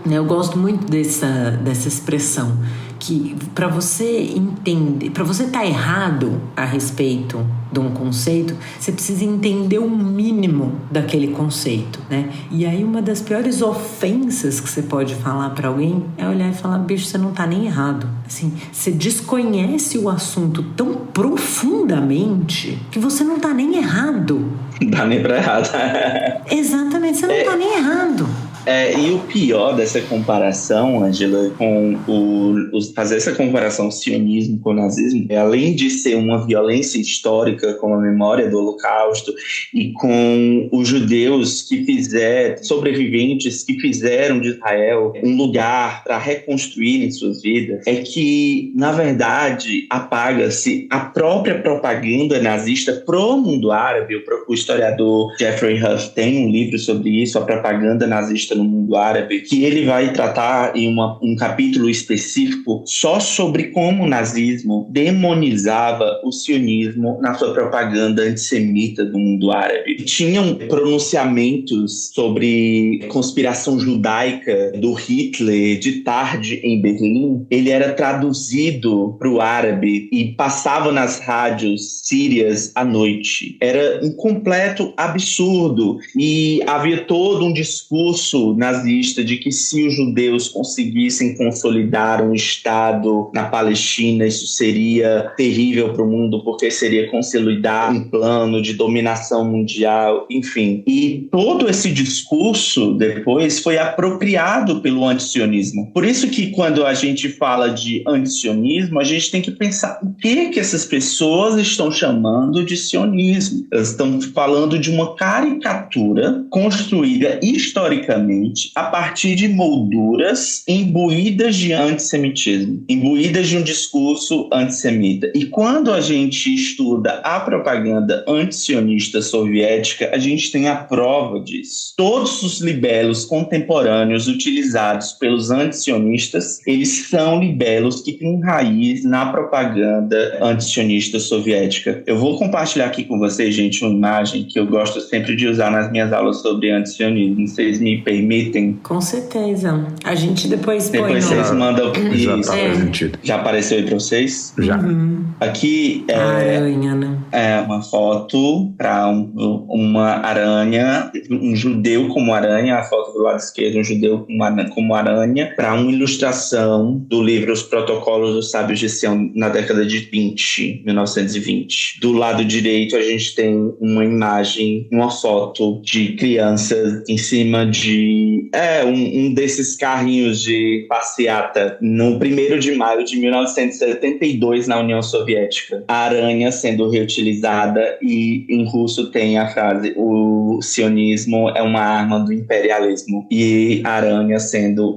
Speaker 2: né? Eu gosto muito dessa expressão, que para você entender, para você estar errado a respeito de um conceito, você precisa entender o mínimo daquele conceito, né? E aí uma das piores ofensas que você pode falar para alguém é olhar e falar, bicho, você não tá nem errado. Assim, você desconhece o assunto tão profundamente que você não tá nem errado.
Speaker 3: Não dá nem pra errado.
Speaker 2: Exatamente, você não tá nem errado.
Speaker 3: E o pior dessa comparação, Angela, fazer essa comparação sionismo com o nazismo, além de ser uma violência histórica, como a memória do Holocausto, e com os judeus sobreviventes que fizeram de Israel um lugar para reconstruírem suas vidas, é que, na verdade, apaga-se a própria propaganda nazista pro mundo árabe. O historiador Jeffrey Huff tem um livro sobre isso, a propaganda nazista no mundo árabe, que ele vai tratar em um capítulo específico só sobre como o nazismo demonizava o sionismo na sua propaganda antissemita do mundo árabe. Tinham pronunciamentos sobre conspiração judaica do Hitler de tarde em Berlim. Ele era traduzido para o árabe e passava nas rádios sírias à noite. Era um completo absurdo. E havia todo um discurso nazista de que se os judeus conseguissem consolidar um Estado na Palestina, isso seria terrível para o mundo, porque seria consolidar um plano de dominação mundial, enfim. E todo esse discurso depois foi apropriado pelo antisionismo. Por isso que quando a gente fala de antisionismo, a gente tem que pensar o que essas pessoas estão chamando de sionismo. Elas estão falando de uma caricatura construída historicamente a partir de molduras imbuídas de antissemitismo, imbuídas de um discurso antissemita. E quando a gente estuda a propaganda antisionista soviética, a gente tem a prova disso. Todos os libelos contemporâneos utilizados pelos antisionistas, eles são libelos que têm raiz na propaganda antisionista soviética. Eu vou compartilhar aqui com vocês, gente, uma imagem que eu gosto sempre de usar nas minhas aulas sobre antisionismo. Vocês me permitem?
Speaker 2: Com certeza. A gente depois põe.
Speaker 3: Depois vocês mandam.
Speaker 1: Já
Speaker 3: apareceu aí pra vocês?
Speaker 1: Já.
Speaker 2: Uhum.
Speaker 3: Aqui
Speaker 2: aranha, né?
Speaker 3: É uma foto para uma aranha, um judeu como aranha, a foto do lado esquerdo, um judeu como aranha, para uma ilustração do livro Os Protocolos dos Sábios de Sião na década de 1920. Do lado direito a gente tem uma imagem, uma foto de crianças em cima de um desses carrinhos de passeata no 1º de maio de 1972 na União Soviética. A aranha sendo reutilizada, e em russo tem a frase: o sionismo é uma arma do imperialismo. E a aranha sendo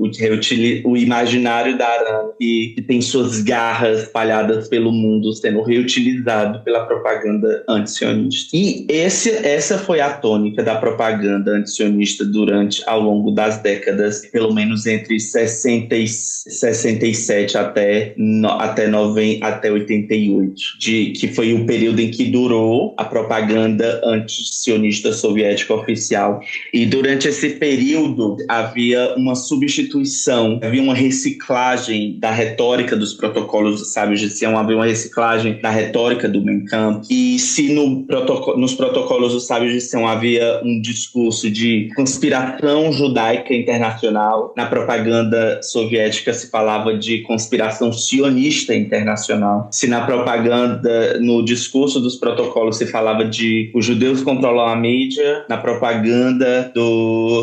Speaker 3: o imaginário da aranha que tem suas garras espalhadas pelo mundo sendo reutilizado pela propaganda antisionista. E essa foi a tônica da propaganda antisionista ao longo das décadas, pelo menos entre 67 até 88, que foi o período em que durou a propaganda antisionista soviética oficial. E durante esse período havia uma substituição, havia uma reciclagem da retórica dos protocolos dos sábios de Sião, havia uma reciclagem da retórica do Mein Kampf. E se nos protocolos dos sábios de Sião havia um discurso de conspiração judaica internacional, na propaganda soviética se falava de conspiração sionista internacional. Se na propaganda, no discurso dos protocolos se falava de os judeus controlam a mídia, na propaganda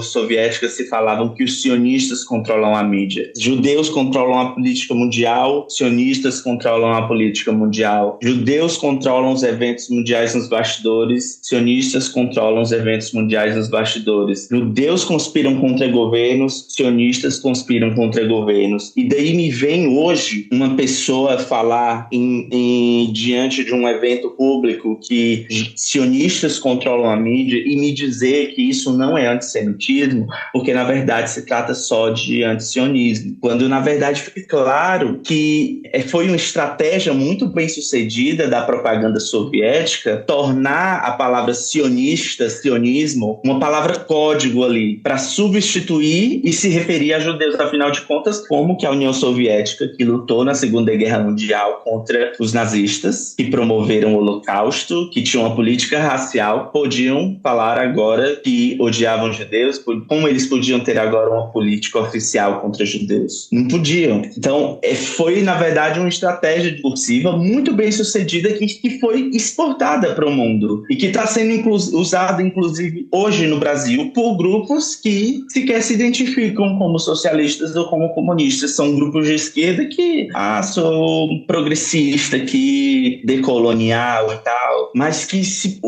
Speaker 3: soviética se falavam que os sionistas controlam a mídia. Judeus controlam a política mundial, sionistas controlam a política mundial. Judeus controlam os eventos mundiais nos bastidores, sionistas controlam os eventos mundiais nos bastidores. Judeus conspiram contra governos, sionistas conspiram contra governos. E daí me vem hoje uma pessoa falar diante de um evento público que sionistas controlam a mídia e me dizer que isso não é antissemitismo, porque na verdade se trata só de antisionismo. Quando na verdade fica claro que foi uma estratégia muito bem sucedida da propaganda soviética tornar a palavra sionismo, uma palavra código ali, para substituir e se referir a judeus. Afinal de contas, como que a União Soviética, que lutou na Segunda Guerra Mundial contra os nazistas, que promoveram o Holocausto, que tinham uma política racial, podiam falar agora que odiavam judeus? Como eles podiam ter agora uma política oficial contra judeus? Não podiam. Então, foi, na verdade, uma estratégia discursiva muito bem sucedida que foi exportada para o mundo e que está sendo usada, inclusive, hoje no Brasil, por grupos que que sequer se identificam como socialistas ou como comunistas. São grupos de esquerda que, sou progressista, que decolonial e tal, mas que se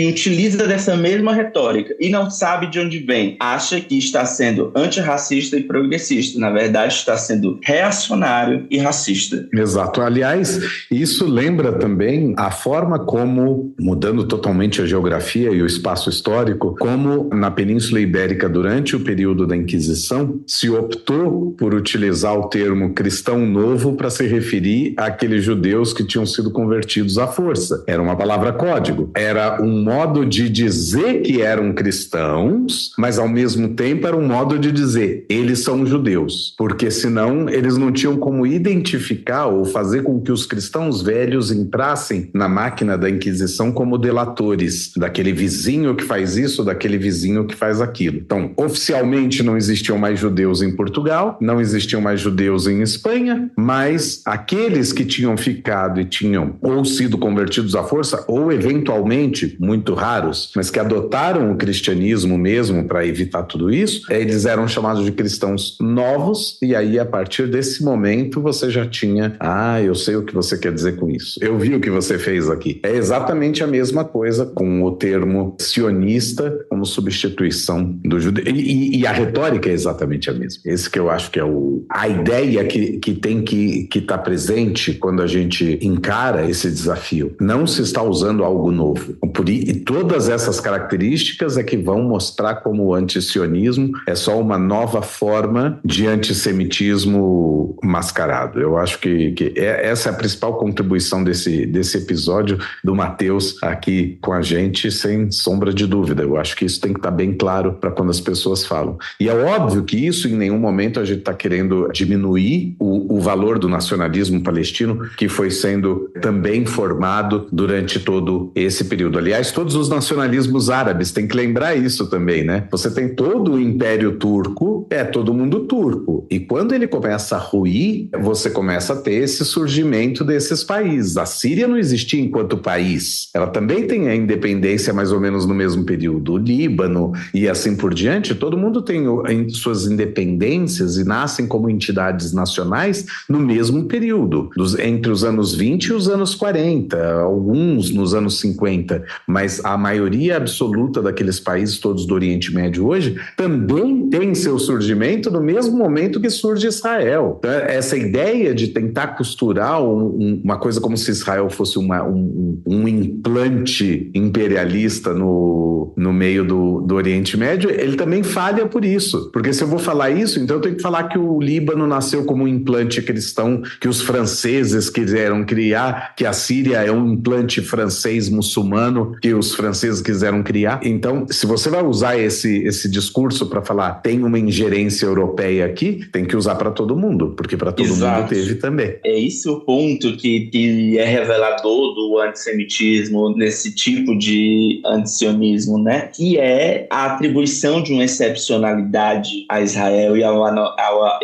Speaker 3: utiliza dessa mesma retórica e não sabe de onde vem. Acha que está sendo antirracista e progressista. Na verdade, está sendo reacionário e racista.
Speaker 1: Exato. Aliás, isso lembra também a forma como, mudando totalmente a geografia e o espaço histórico, como na Península Ibérica, durante o período da Inquisição, se optou por utilizar o termo cristão novo para se referir àqueles judeus que tinham sido convertidos à força. Era uma palavra código. Era um modo de dizer que eram cristãos, mas ao mesmo tempo era um modo de dizer eles são judeus, porque senão eles não tinham como identificar ou fazer com que os cristãos velhos entrassem na máquina da Inquisição como delatores daquele vizinho que faz isso, daquele vizinho que faz aquilo. Então, oficialmente não existiam mais judeus em Portugal, não existiam mais judeus em Espanha, mas aqueles que tinham ficado e tinham ou sido convertidos à força, ou eventualmente, muito raros, mas que adotaram o cristianismo mesmo para evitar tudo isso, eles eram chamados de cristãos novos, e aí a partir desse momento você já tinha, eu sei o que você quer dizer com isso, eu vi o que você fez aqui. É exatamente a mesma coisa com o termo sionista como substituição do judeu, e a retórica é exatamente a mesma. Esse que eu acho que é a ideia que tem que estar presente quando a gente encara esse desafio. Não se está usando algo novo. E todas essas características é que vão mostrar como o antisionismo é só uma nova forma de antissemitismo mascarado. Eu acho que essa é a principal contribuição desse episódio do Matheus aqui com a gente, sem sombra de dúvida. Eu acho que isso tem que estar bem claro para quando as pessoas falam. E é óbvio que isso, em nenhum momento, a gente está querendo diminuir o valor do nacionalismo palestino, que foi sendo também formado durante todo esse período. Aliás, todos os nacionalismos árabes, tem que lembrar isso também, né? Você tem todo o Império Turco, todo mundo turco. E quando ele começa a ruir, você começa a ter esse surgimento desses países. A Síria não existia enquanto país. Ela também tem a independência mais ou menos no mesmo período. O Líbano e assim por diante, todo mundo tem suas independências e nascem como entidades nacionais no mesmo período, entre os anos 20 e os anos 40, alguns nos anos 50, mas a maioria absoluta daqueles países todos do Oriente Médio hoje também tem seu surgimento no mesmo momento que surge Israel. Então, essa ideia de tentar costurar uma coisa como se Israel fosse um implante imperialista no meio do Oriente Médio, ele também falha por isso, porque se eu vou falar isso, então eu tenho que falar que o Líbano nasceu como um implante cristão, que os franceses quiseram criar, que a Síria é um implante francês muçulmano que os franceses quiseram criar. Então, se você vai usar esse discurso para falar tem uma ingerência europeia aqui, tem que usar para todo mundo, porque para todo mundo teve também.
Speaker 3: É esse o ponto que é revelador do antissemitismo, nesse tipo de antisionismo, né? Que é a atribuição de uma excepcionalidade a Israel e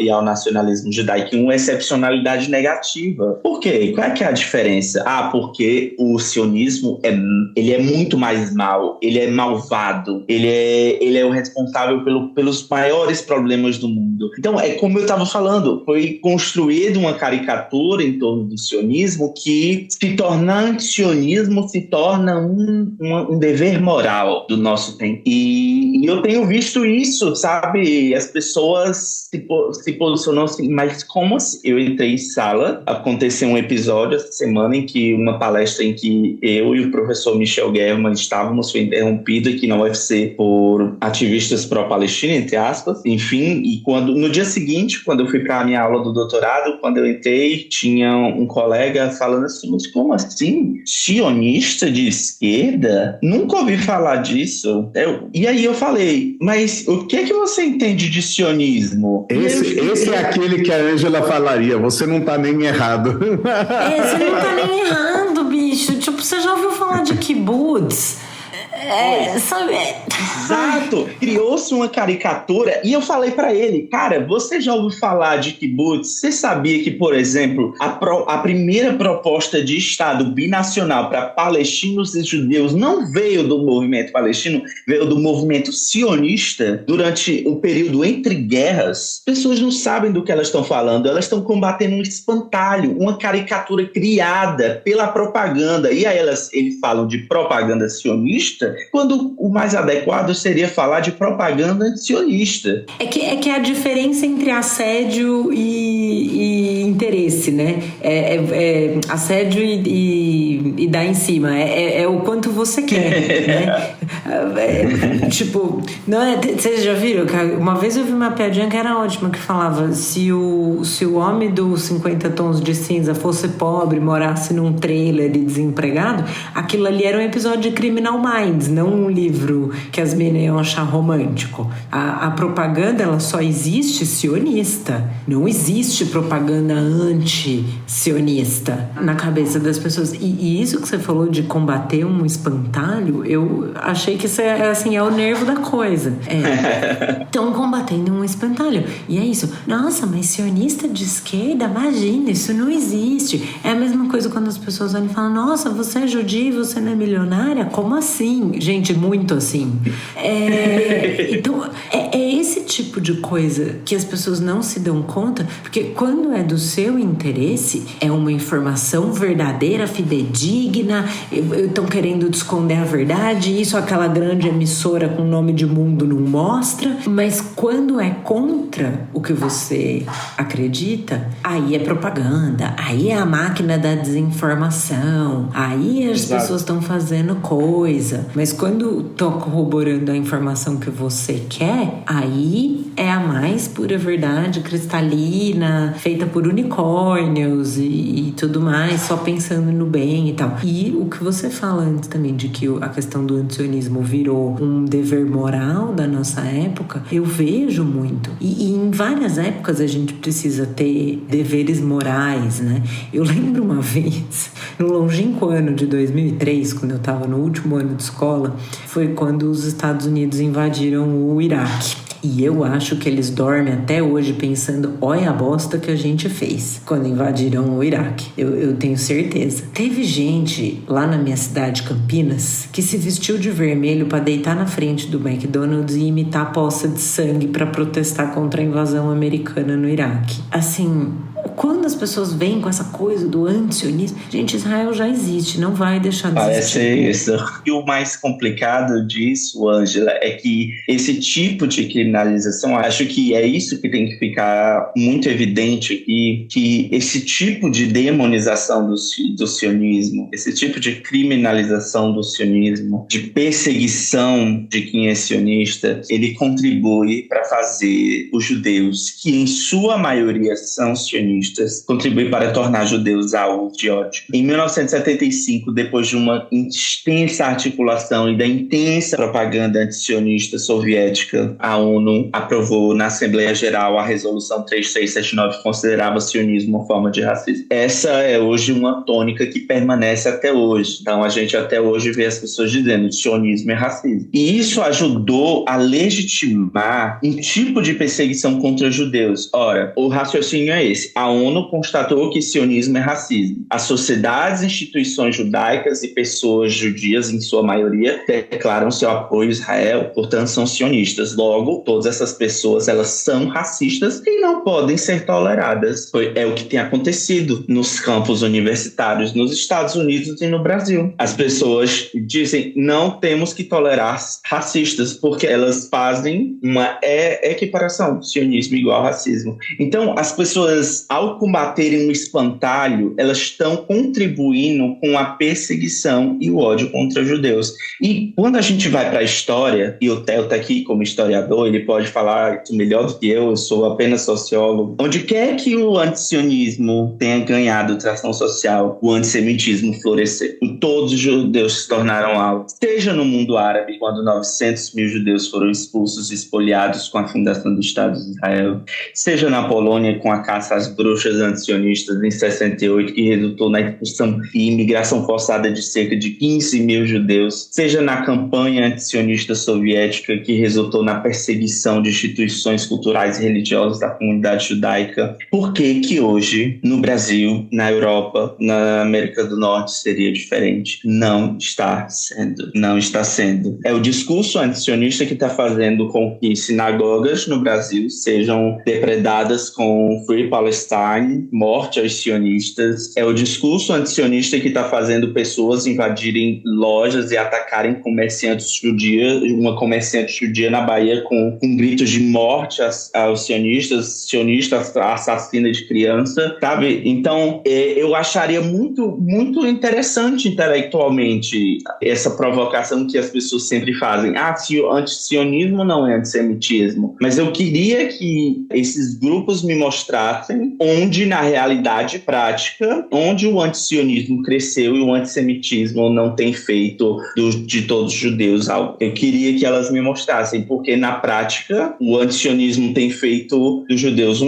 Speaker 3: ao nacionalismo judaico, uma excepcionalidade negativa. Por quê? Qual é que é a diferença? Porque o sionismo ele é muito mais mau, ele é malvado, ele é o responsável pelos maiores problemas do mundo. Então, é como eu estava falando, foi construída uma caricatura em torno do sionismo que se tornar antisionismo se torna um dever moral do nosso tempo. E eu tenho visto isso, sabe? As pessoas se posicionam assim, mas como assim? Eu entrei em sala, aconteceu um episódio essa semana uma palestra em que eu e o professor Michel German estávamos, foi interrompido aqui na UFC por ativistas pró-Palestina, entre aspas. Enfim, e no dia seguinte, quando eu fui para a minha aula do doutorado, quando eu entrei, tinha um colega falando assim, mas como assim? Sionista de esquerda? Nunca ouvi falar disso. E aí eu falei, mas o que é que você entende de sionismo?
Speaker 1: Esse é aquele que a Ângela falaria, você não tá nem errado.
Speaker 2: Você não tá nem errado, bicho. Tipo, você já ouviu falar de kibbutz? Sabe?
Speaker 3: Exato! Criou-se uma caricatura e eu falei pra ele, cara, você já ouviu falar de kibbutz? Você sabia que, por exemplo, a primeira proposta de Estado binacional para palestinos e judeus não veio do movimento palestino, veio do movimento sionista durante o período entre guerras? Pessoas não sabem do que elas estão falando, elas estão combatendo um espantalho, uma caricatura criada pela propaganda. E aí eles falam de propaganda sionista, quando o mais adequado seria falar de propaganda antisionista.
Speaker 2: É que a diferença entre assédio e interesse, né? Assédio e dar em cima. É o quanto você quer, né? Tipo, não é? Vocês já viram? Uma vez eu vi uma piadinha que era ótima, que falava: se o homem dos 50 tons de cinza fosse pobre, morasse num trailer e desempregado, aquilo ali era um episódio de Criminal Minds, não um livro que as meninas iam achar romântico. A propaganda, ela só existe sionista. Não existe propaganda anti-sionista na cabeça das pessoas. E isso que você falou de combater um espantalho, eu achei que isso é o nervo da coisa. Estão combatendo um espantalho. E é isso. Nossa, mas sionista de esquerda? Imagina, isso não existe. É a mesma coisa quando as pessoas olham e falam: nossa, você é judia e você não é milionária? Como assim? Gente, muito assim. Então, é esse tipo de coisa que as pessoas não se dão conta, porque quando é do seu interesse, é uma informação verdadeira, fidedigna, estão querendo te esconder a verdade, isso aquela grande emissora com nome de mundo não mostra, mas quando é contra o que você acredita, aí é propaganda, aí é a máquina da desinformação, aí as pessoas estão fazendo coisa, mas quando estão corroborando a informação que você quer, aí é a mais pura verdade, cristalina, feita por unicórnios e tudo mais, só pensando no bem e tal. E o que você fala antes também, de que a questão do antisionismo virou um dever moral da nossa época, eu vejo muito. E em várias épocas a gente precisa ter deveres morais, né? Eu lembro uma vez, no longínquo ano de 2003, quando eu estava no último ano de escola, foi quando os Estados Unidos invadiram o Iraque. E eu acho que eles dormem até hoje pensando: olha a bosta que a gente fez quando invadiram o Iraque. Eu tenho certeza. Teve gente lá na minha cidade, Campinas, que se vestiu de vermelho para deitar na frente do McDonald's e imitar a poça de sangue para protestar contra a invasão americana no Iraque. Assim, quando as pessoas vêm com essa coisa do antisionismo, gente, Israel já existe, não vai deixar de existir.
Speaker 3: Parece isso. E o mais complicado disso, Ângela, é que esse tipo de criminalização, acho que é isso que tem que ficar muito evidente aqui, que esse tipo de demonização do sionismo, esse tipo de criminalização do sionismo, de perseguição de quem é sionista, ele contribui para fazer os judeus, que em sua maioria são sionistas, contribui para tornar judeus alvo de ódio. Em 1975, depois de uma intensa articulação e da intensa propaganda antisionista soviética, a ONU aprovou na Assembleia Geral a Resolução 3679, que considerava o sionismo uma forma de racismo. Essa é hoje uma tônica que permanece até hoje. Então a gente até hoje vê as pessoas dizendo que sionismo é racismo. E isso ajudou a legitimar um tipo de perseguição contra judeus. Ora, o raciocínio é esse. A ONU constatou que sionismo é racismo. As sociedades, instituições judaicas e pessoas judias, em sua maioria, declaram seu apoio a Israel, portanto são sionistas. Logo, todas essas pessoas, elas são racistas e não podem ser toleradas. É o que tem acontecido nos campos universitários nos Estados Unidos e no Brasil. As pessoas dizem: não temos que tolerar racistas, porque elas fazem uma equiparação, sionismo igual racismo. Então, as pessoas, ao combaterem um espantalho, elas estão contribuindo com a perseguição e o ódio contra judeus. E quando a gente vai para a história, e o Theo está aqui como historiador, ele pode falar melhor do que eu sou apenas sociólogo, onde quer que o antisionismo tenha ganhado tração social, o antissemitismo floresceu. E todos os judeus se tornaram alvos. Seja no mundo árabe, quando 900 mil judeus foram expulsos e espoliados com a fundação do Estado de Israel, seja na Polônia, com a caça às bruxas antisionistas em 68, que resultou na expulsão e imigração forçada de cerca de 15 mil judeus, seja na campanha antisionista soviética, que resultou na perseguição de instituições culturais e religiosas da comunidade judaica, por que hoje, no Brasil, na Europa, na América do Norte, seria diferente? Não está sendo. Não está sendo. É o discurso antisionista que está fazendo com que sinagogas no Brasil sejam depredadas com Free Palestine, morte aos sionistas. É o discurso antisionista que está fazendo pessoas invadirem lojas e atacarem comerciantes judias, uma comerciante judia na Bahia com gritos de morte aos sionistas assassina de criança, sabe? Então, eu acharia muito, muito interessante intelectualmente essa provocação que as pessoas sempre fazem. Antisionismo não é antissemitismo. Mas eu queria que esses grupos me mostrassem onde, na realidade prática, onde o antisionismo cresceu e o antissemitismo não tem feito de todos os judeus algo. Eu queria que elas me mostrassem, porque na prática o antisionismo tem feito dos judeus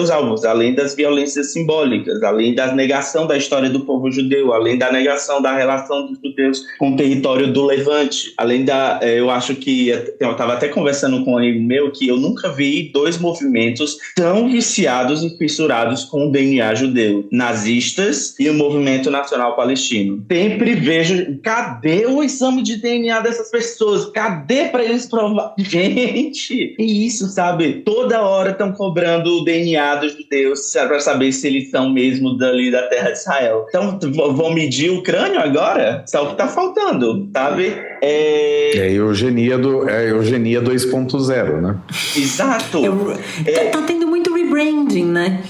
Speaker 3: alvos, além das violências simbólicas, além da negação da história do povo judeu, além da negação da relação dos judeus com o território do Levante, além eu acho que eu estava até conversando com um amigo meu que eu nunca vi dois movimentos tão viciados e fissurados com o DNA judeu, nazistas e o Movimento Nacional Palestino. Sempre vejo, cadê o exame de DNA dessas pessoas? Cadê para eles provar? Gente, e isso, sabe? Toda hora estão cobrando o DNA dos judeus para saber se eles são mesmo dali da terra de Israel. Então, vão medir o crânio agora? Isso é o que está faltando, sabe?
Speaker 1: É eugenia 2.0, né?
Speaker 3: Exato.
Speaker 2: Tá tendo muito rebranding, né?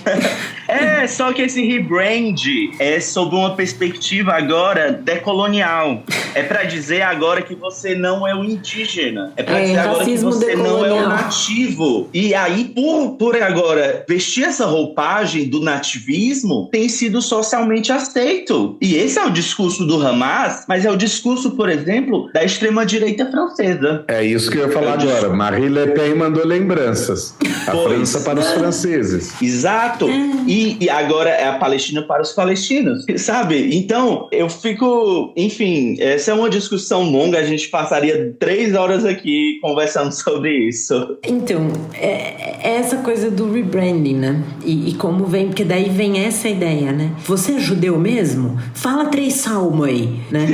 Speaker 3: Só que esse rebrand é sob uma perspectiva agora decolonial. É para dizer agora que você não é o indígena. É para dizer agora que você não é o nativo. E aí, por agora vestir essa roupagem do nativismo, tem sido socialmente aceito. E esse é o discurso do Hamas, mas é o discurso, por exemplo, da extrema-direita francesa.
Speaker 1: É isso que eu ia falar agora. Marine Le Pen mandou lembranças. A França para os franceses.
Speaker 3: Exato. E agora é a Palestina para os palestinos, sabe? Então, eu fico... Enfim, essa é uma discussão longa. A gente passaria 3 horas aqui conversando sobre isso.
Speaker 2: Então, é essa coisa do rebranding, né? E como vem... Porque daí vem essa ideia, né? Você é judeu mesmo? Fala 3 salmos aí, né?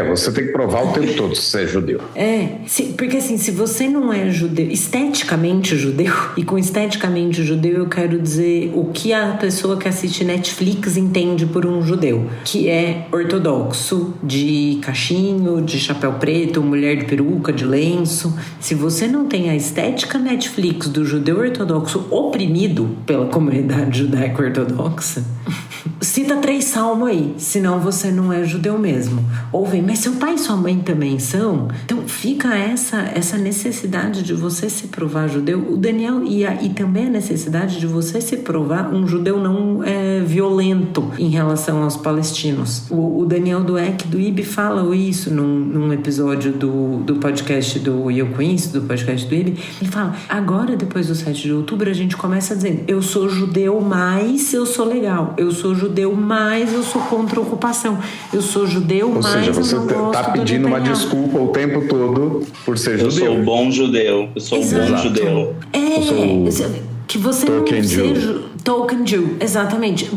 Speaker 1: Você tem que provar o tempo todo se você é judeu.
Speaker 2: Porque assim, se você não é judeu, esteticamente judeu, e com esteticamente judeu eu quero dizer o que a pessoa que assiste Netflix entende por um judeu, que é ortodoxo, de cachinho, de chapéu preto, mulher de peruca, de lenço. Se você não tem a estética Netflix do judeu ortodoxo oprimido pela comunidade judaico-ortodoxa, cita 3 salmos aí, senão você não é judeu mesmo. Ou vem, mas seu pai e sua mãe também são? Então fica essa necessidade de você se provar judeu. O Daniel, e também a necessidade de você se provar um judeu não violento em relação aos palestinos. O Daniel Dueck, do IB, fala isso num episódio do podcast do Eu Conheço, do podcast do IB. Ele fala, agora depois do 7 de outubro a gente começa dizendo, eu sou judeu, mas eu sou legal. Eu sou judeu, mas eu sou contra a ocupação. Eu sou judeu, mas eu não gosto do Netanyahu.
Speaker 1: Você está pedindo uma desculpa o tempo todo por ser judeu.
Speaker 3: Eu sou bom judeu. Eu sou bom judeu.
Speaker 2: Que você não seja token Jew, exatamente.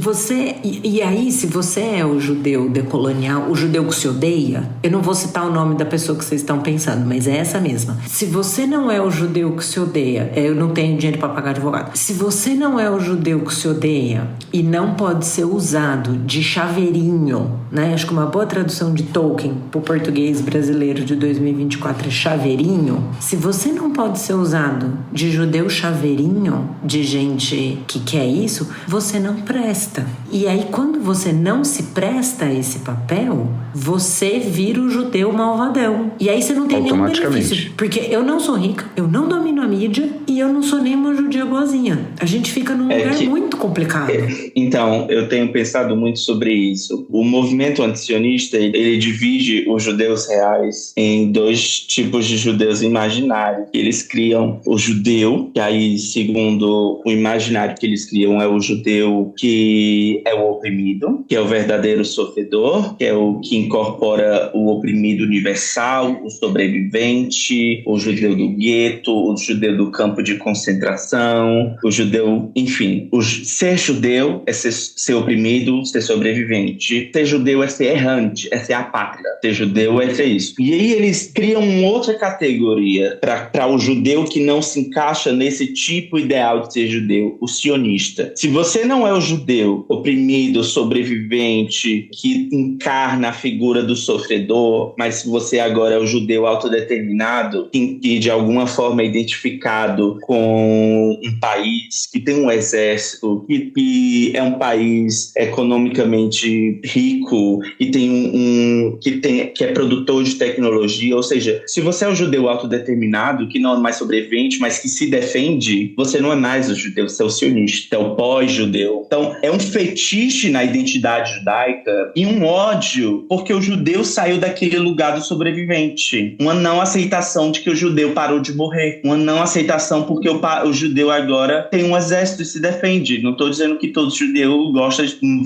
Speaker 2: E aí, se você é o judeu decolonial, o judeu que se odeia, eu não vou citar o nome da pessoa que vocês estão pensando, mas é essa mesma. Se você não é o judeu que se odeia, eu não tenho dinheiro para pagar advogado. Se você não é o judeu que se odeia e não pode ser usado de chaveirinho, né? Acho que uma boa tradução de Tolkien para o português brasileiro de 2024 é chaveirinho. Se você não pode ser usado de judeu chaveirinho, de gente que quer isso, você não presta. E aí, quando você não se presta a esse papel, você vira o judeu malvadão. E aí você não tem nenhum benefício. Porque eu não sou rica, eu não domino a mídia e eu não sou nem uma judia boazinha. A gente fica num lugar muito complicado.
Speaker 3: Então, eu tenho pensado muito sobre isso. O movimento antisionista, ele divide os judeus reais em dois tipos de judeus imaginários. Eles criam o judeu, que aí, segundo o imaginário que eles criam, é o judeu que é o oprimido, que é o verdadeiro sofredor, que é o que incorpora o oprimido universal, o sobrevivente, o judeu do gueto, o judeu do campo de concentração, o judeu, enfim. Ser judeu é ser oprimido, ser sobrevivente. Ser judeu é ser errante, é ser apátrida. Ser judeu é ser isso. E aí eles criam uma outra categoria para o judeu que não se encaixa nesse tipo ideal de ser judeu, o sionista. Se você não é o judeu oprimido, sobrevivente, que encarna a figura do sofredor, mas se você agora é o judeu autodeterminado, que de alguma forma é identificado com um país que tem um exército, que é um país economicamente rico e tem que é produtor de tecnologia, ou seja, se você é o judeu autodeterminado, que não é mais sobrevivente, mas que se defende, você não é mais o judeu, você é o sionista, é o pós-judeu. Então, é um fetiche na identidade judaica e um ódio porque o judeu saiu daquele lugar do sobrevivente. Uma não aceitação de que o judeu parou de morrer. Uma não aceitação porque o judeu agora tem um exército e se defende. Não estou dizendo que todo judeu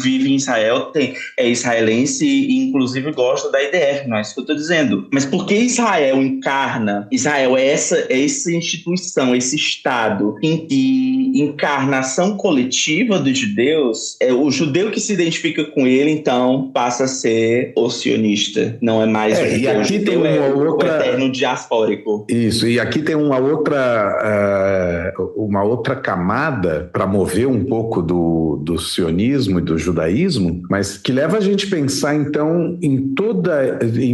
Speaker 3: vive em Israel, é israelense e inclusive gosta da IDF, não é isso que eu estou dizendo. Mas porque Israel encarna, Israel é essa instituição, esse Estado em que encarnação coletiva dos judeus, o judeu que se identifica com ele, então, passa a ser o sionista. Não é mais o judeu.
Speaker 1: E aqui tem o
Speaker 3: eterno diaspórico.
Speaker 1: Isso, e aqui tem uma outra camada para mover um pouco do sionismo e do judaísmo, mas que leva a gente a pensar, então, em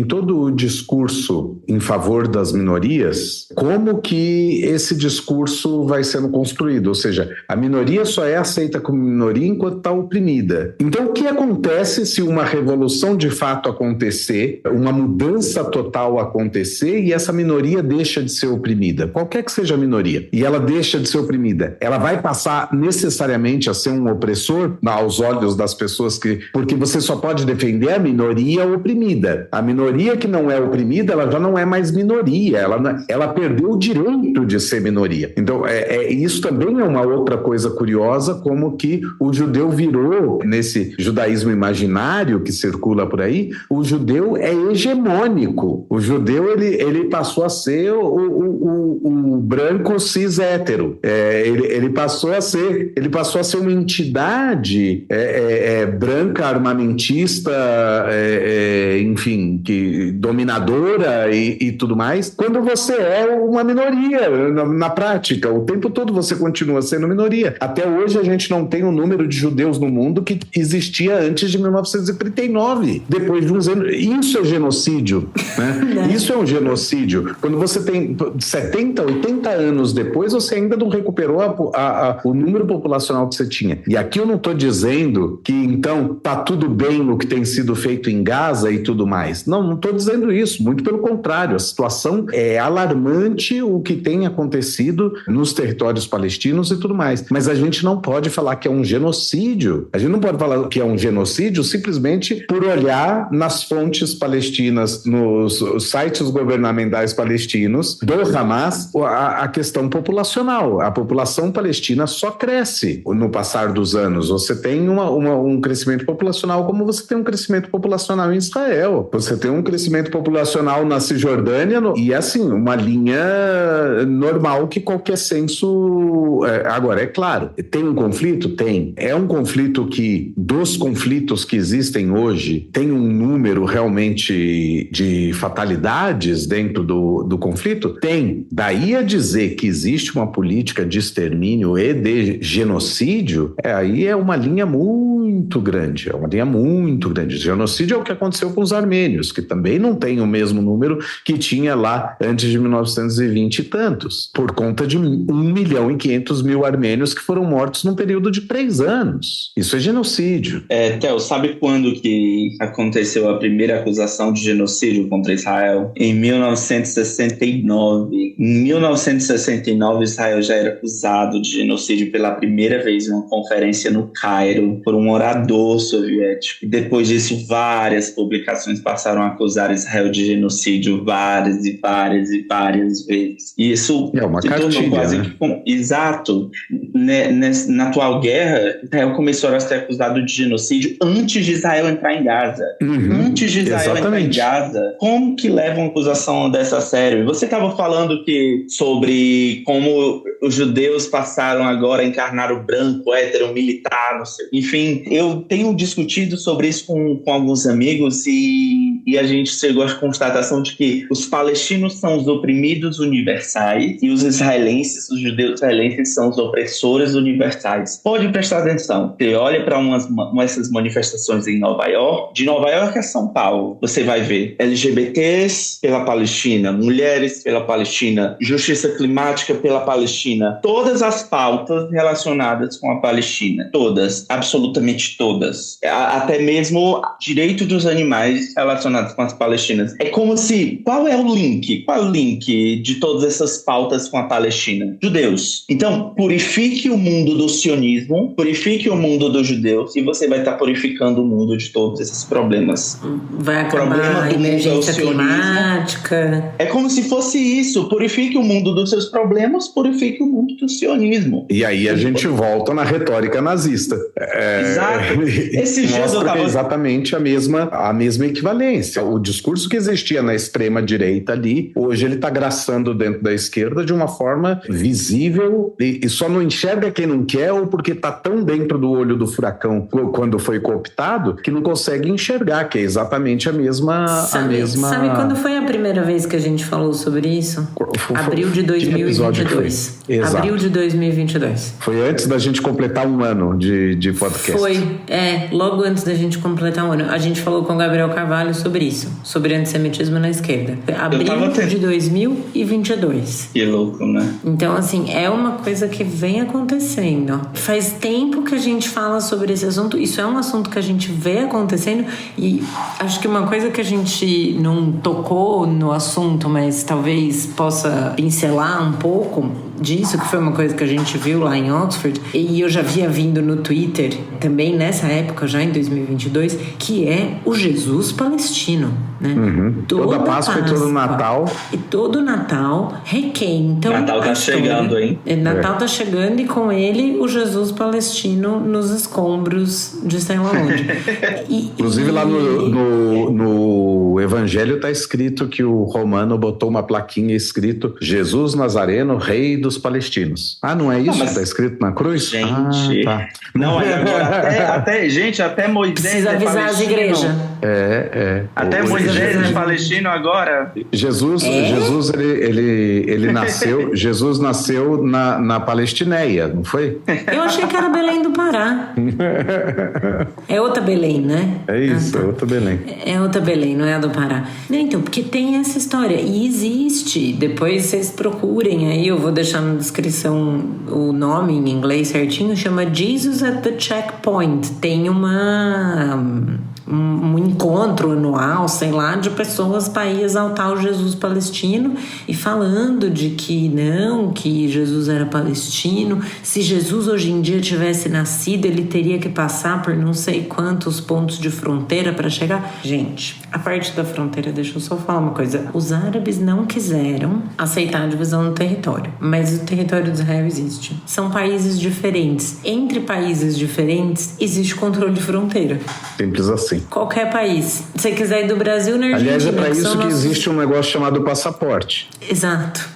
Speaker 1: todo o discurso em favor das minorias, como que esse discurso vai sendo construído, ou seja, a minoria só é aceita como minoria enquanto está oprimida. Então, o que acontece se uma revolução de fato acontecer, uma mudança total acontecer e essa minoria deixa de ser oprimida? Qualquer que seja a minoria, e ela deixa de ser oprimida, ela vai passar necessariamente a ser um opressor aos olhos das pessoas porque você só pode defender a minoria oprimida. A minoria que não é oprimida, ela já não é mais minoria, ela perdeu o direito de ser minoria. Então, isso também é uma outra coisa curiosa, como que o judeu virou, nesse judaísmo imaginário que circula por aí, o judeu é hegemônico. O judeu, ele passou a ser o branco cis hétero. Ele passou a ser uma entidade branca, armamentista, enfim, dominadora e tudo mais, quando você é uma minoria na prática. O tempo todo você continua sendo minoria. Até hoje a gente não tem o número de judeus no mundo que existia antes de 1939. Depois de uns anos. Isso é genocídio, né? Isso é um genocídio. Quando você tem 70, 80 anos depois, você ainda não recuperou o número populacional que você tinha. E aqui eu não estou dizendo que, então, tá tudo bem o que tem sido feito em Gaza e tudo mais. Não estou dizendo isso. Muito pelo contrário. A situação é alarmante, o que tem acontecido nos territórios palestinos e tudo mais. Mas a gente não pode falar que é um genocídio. A gente não pode falar que é um genocídio simplesmente por olhar nas fontes palestinas, nos sites governamentais palestinos do Hamas, a questão populacional. A população palestina só cresce no passar dos anos. Você tem um crescimento populacional como você tem um crescimento populacional em Israel. Você tem um crescimento populacional na Cisjordânia e, assim, uma linha normal que qualquer censo... Agora, é claro, tem um conflito? Tem. É um conflito que, dos conflitos que existem hoje, tem um número realmente de fatalidades dentro do conflito? Tem. Daí a dizer que existe uma política de extermínio e de genocídio, aí é uma linha muito muito grande, é uma linha muito grande. Genocídio é o que aconteceu com os armênios, que também não tem o mesmo número que tinha lá antes de 1920 e tantos, por conta de 1.500.000 armênios que foram mortos num período de 3 anos. Isso é genocídio.
Speaker 3: Theo, sabe quando que aconteceu a primeira acusação de genocídio contra Israel? Em 1969. Em 1969, Israel já era acusado de genocídio pela primeira vez em uma conferência no Cairo por um orador soviético. Depois disso, várias publicações passaram a acusar Israel de genocídio várias e várias e várias vezes. E isso
Speaker 1: é uma
Speaker 3: se tornou quase, né? Exato. Na atual guerra, Israel começou a ser acusado de genocídio antes de Israel entrar em Gaza. Antes de Israel entrar em Gaza. Como que leva uma acusação dessa a sério? Você estava falando sobre como os judeus passaram agora a encarnar o branco, hétero, militar, não sei. Enfim, eu tenho discutido sobre isso com alguns amigos e a gente chegou à constatação de que os palestinos são os oprimidos universais e os israelenses, os judeus israelenses, são os opressores universais. Pode prestar atenção. Você olha para essas manifestações em Nova York, de Nova York a São Paulo, você vai ver LGBTs pela Palestina, mulheres pela Palestina, justiça climática pela Palestina, todas as pautas relacionadas com a Palestina, todas, absolutamente todas, até mesmo direito dos animais relacionados com as palestinas. É como se, qual é o link de todas essas pautas com a Palestina? Judeus. Então, purifique o mundo do sionismo, purifique o mundo dos judeus e você vai estar purificando o mundo de todos esses problemas.
Speaker 2: Vai acabar a emergência climática.
Speaker 3: É como se fosse isso. Purifique o mundo dos seus problemas, purifique o mundo do sionismo.
Speaker 1: E aí a gente volta na retórica nazista.
Speaker 3: Exato. Esse
Speaker 1: mostra exatamente a mesma equivalência. O discurso que existia na extrema-direita ali, hoje ele está graçando dentro da esquerda de uma forma visível e só não enxerga quem não quer ou porque está tão dentro do olho do furacão quando foi cooptado que não consegue enxergar, que é exatamente a mesma...
Speaker 2: Sabe quando foi a primeira vez que a gente falou sobre isso? Abril de 2022. Abril de 2022.
Speaker 1: Foi antes da gente completar 1 ano de podcast.
Speaker 2: Logo antes da gente completar 1 ano. A gente falou com o Gabriel Carvalho sobre isso, sobre antissemitismo na esquerda. Abril de 2022.
Speaker 3: Que louco, né?
Speaker 2: Então, assim, é uma coisa que vem acontecendo. Faz tempo que a gente fala sobre esse assunto. Isso é um assunto que a gente vê acontecendo e acho que uma coisa que a gente não tocou no assunto, mas talvez possa pincelar um pouco disso, que foi uma coisa que a gente viu lá em Oxford, e eu já havia vindo no Twitter também nessa época, já em 2022, que é o Jesus palestino, né?
Speaker 1: Toda Páscoa e todo Natal.
Speaker 2: E todo Natal requentam.
Speaker 3: Natal tá chegando, hein?
Speaker 2: Natal tá chegando e com ele o Jesus palestino nos escombros de sei lá onde.
Speaker 1: Inclusive lá no Evangelho tá escrito que o romano botou uma plaquinha escrito Jesus Nazareno, rei dos palestinos. Não é isso que tá escrito na cruz?
Speaker 3: Gente,
Speaker 1: tá.
Speaker 3: Não, agora até Moisés
Speaker 2: precisa avisar as igrejas.
Speaker 3: Até Moisés é palestino agora.
Speaker 1: Jesus ele nasceu, Jesus nasceu na Palestinéia, não foi?
Speaker 2: Eu achei que era Belém do Pará. É outra Belém, né?
Speaker 1: É isso, é outra Belém.
Speaker 2: É outra Belém, não é a do Pará. Então, porque tem essa história e existe. Depois vocês procurem aí, eu vou deixar na descrição o nome em inglês certinho, chama Jesus at the Checkpoint. Tem um encontro anual, sei lá, de pessoas para ir exaltar o Jesus palestino e falando de que Jesus era palestino. Se Jesus hoje em dia tivesse nascido, ele teria que passar por não sei quantos pontos de fronteira para chegar. Gente, a parte da fronteira, deixa eu só falar uma coisa. Os árabes não quiseram aceitar a divisão do território, mas o território de Israel existe. São países diferentes. Entre países diferentes, existe controle de fronteira.
Speaker 1: Simples assim.
Speaker 2: Qualquer país. Se você quiser ir do Brasil na Argentina.
Speaker 1: Aliás, é para isso que existe um negócio chamado passaporte.
Speaker 2: Exato.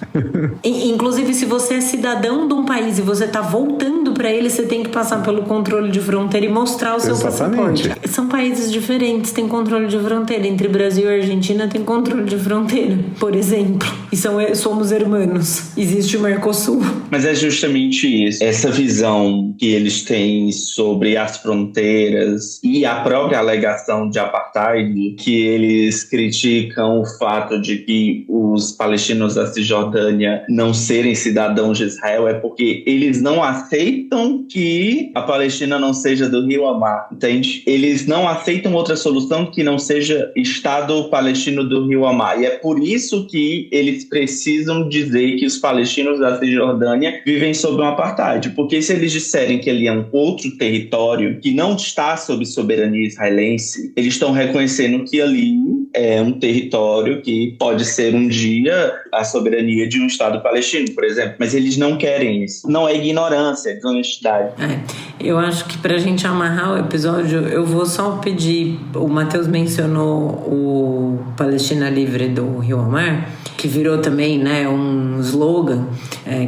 Speaker 2: Inclusive, se você é cidadão de um país e você tá voltando para ele, você tem que passar pelo controle de fronteira e mostrar o seu passaporte. São países diferentes, tem controle de fronteira. Entre Brasil e Argentina tem controle de fronteira, por exemplo. E somos irmãos. Existe o Mercosul.
Speaker 3: Mas é justamente isso. Essa visão que eles têm sobre as fronteiras e a própria alegação de apartheid, que eles criticam o fato de que os palestinos da Cisjordânia não serem cidadãos de Israel, é porque eles não aceitam que a Palestina não seja do rio ao mar, entende? Eles não aceitam outra solução que não seja Estado palestino do rio ao mar. E é por isso que eles precisam dizer que os palestinos da Cisjordânia vivem sob um apartheid. Porque se eles disserem que ele é um outro território que não está sob soberania israelense, eles estão reconhecendo que ali é um território que pode ser um dia a soberania de um Estado palestino, por exemplo. Mas eles não querem isso. Não é ignorância, é desonestidade.
Speaker 2: Eu acho que pra gente amarrar o episódio, eu vou só pedir... O Matheus mencionou o Palestina Livre do Rio ao Mar, que virou também, né, um slogan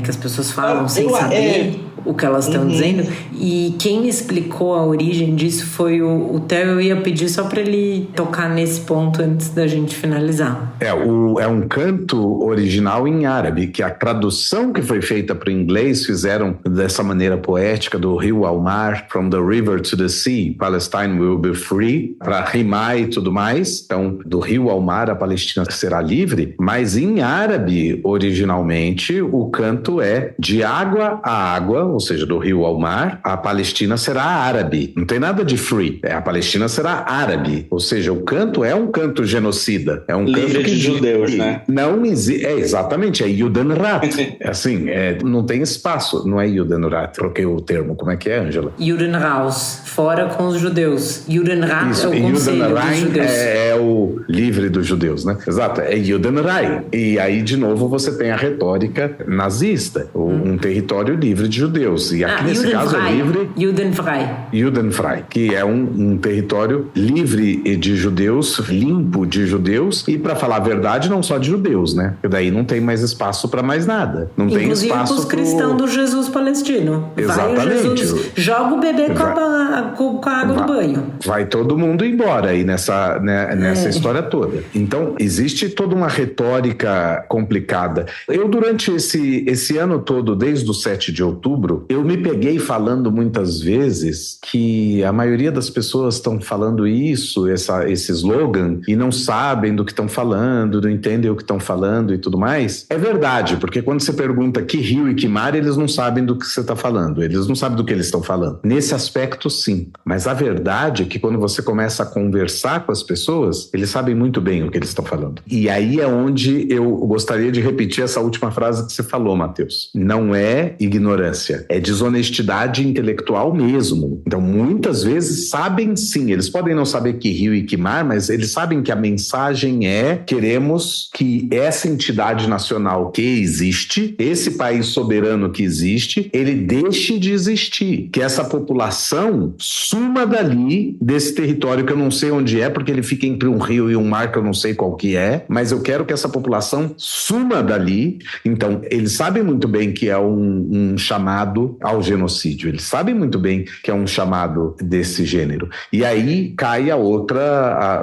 Speaker 2: que as pessoas falam sem saber o que elas estão dizendo. E quem me explicou a origem disso foi o Theo. Eu ia pedir só para ele tocar nesse ponto antes da gente finalizar.
Speaker 1: É um canto original em árabe, que a tradução que foi feita para o inglês fizeram dessa maneira poética, do rio ao mar, from the river to the sea, Palestine will be free, para rimar e tudo mais. Então, do rio ao mar, a Palestina será livre, mas em árabe, originalmente, o canto é de água a água, ou seja, do rio ao mar, a Palestina será árabe. Não tem nada de free. A Palestina será árabe. Ou seja, o canto é um canto genocida. É um
Speaker 3: livre
Speaker 1: canto
Speaker 3: de judeus, né?
Speaker 1: Não existe. Exatamente, é Judenrat. Assim, não tem espaço. Não é Judenrat. Troquei o termo. Como é que é, Ângela?
Speaker 2: Judenraus. Fora com os judeus. Judenrat é o conselho dos judeus.
Speaker 1: É o livre dos judeus, né? Exato. É Judenrai. E aí, de novo, você tem a retórica nazista. Um território livre de judeus. E aqui, nesse caso, é livre... Judenfrei. Que é um território livre de judeus, limpo de judeus, e, para falar a verdade, não só de judeus, né? Porque daí não tem mais espaço para mais nada. Não tem espaço
Speaker 2: para os cristãos do Jesus palestino.
Speaker 1: Exatamente.
Speaker 2: Vai o Jesus, joga o bebê com a água do banho.
Speaker 1: Vai todo mundo embora aí nessa história toda. Então, existe toda uma retórica complicada. Eu, durante esse ano todo, desde o 7 de outubro, eu me peguei falando muitas vezes que a maioria das pessoas estão falando esse slogan, e não sabem do que estão falando, não entendem o que estão falando e tudo mais. É verdade, porque quando você pergunta que rio e que mar, eles não sabem do que você está falando, eles não sabem do que eles estão falando. Nesse aspecto, sim. Mas a verdade é que quando você começa a conversar com as pessoas, eles sabem muito bem o que eles estão falando. E aí é onde eu gostaria de repetir essa última frase que você falou, Matheus. Não é ignorância, é desonestidade intelectual mesmo. Então, muitas vezes sabem sim, eles podem não saber que rio e que mar, mas eles sabem que a mensagem é: queremos que essa entidade nacional que existe, esse país soberano que existe, ele deixe de existir, que essa população suma dali, desse território que eu não sei onde é, porque ele fica entre um rio e um mar que eu não sei qual que é, mas eu quero que essa população suma dali. Então, eles sabem muito bem que é um chamado ao genocídio, eles sabem muito bem que é um chamado desse gênero. E aí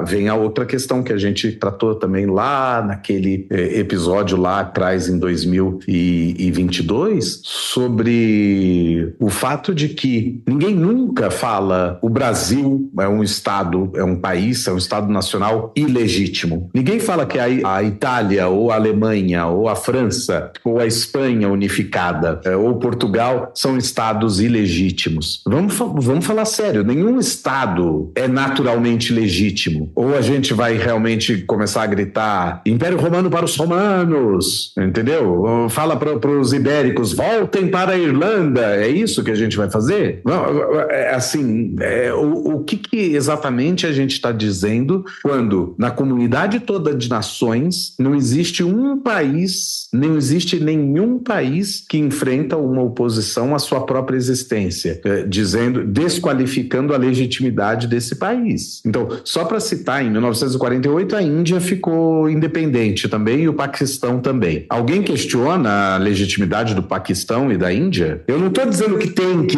Speaker 1: vem a outra questão que a gente tratou também lá naquele episódio lá atrás, em 2022, sobre o fato de que ninguém nunca fala o Brasil é um estado, é um país, é um estado nacional ilegítimo. Ninguém fala que a Itália, ou a Alemanha, ou a França, ou a Espanha unificada, ou Portugal são estados ilegítimos. Vamos falar sério, nenhum estado é naturalmente legítimo. Ou a gente vai realmente começar a gritar Império Romano para os romanos, entendeu? Fala para os ibéricos, voltem para a Irlanda. É isso que a gente vai fazer? Não, assim, o que exatamente a gente está dizendo quando na comunidade toda de nações não existe nenhum país que enfrenta uma oposição oposição à sua própria existência, desqualificando a legitimidade desse país. Então, só para citar, em 1948 a Índia ficou independente também e o Paquistão também. Alguém questiona a legitimidade do Paquistão e da Índia? Eu não estou dizendo que tem que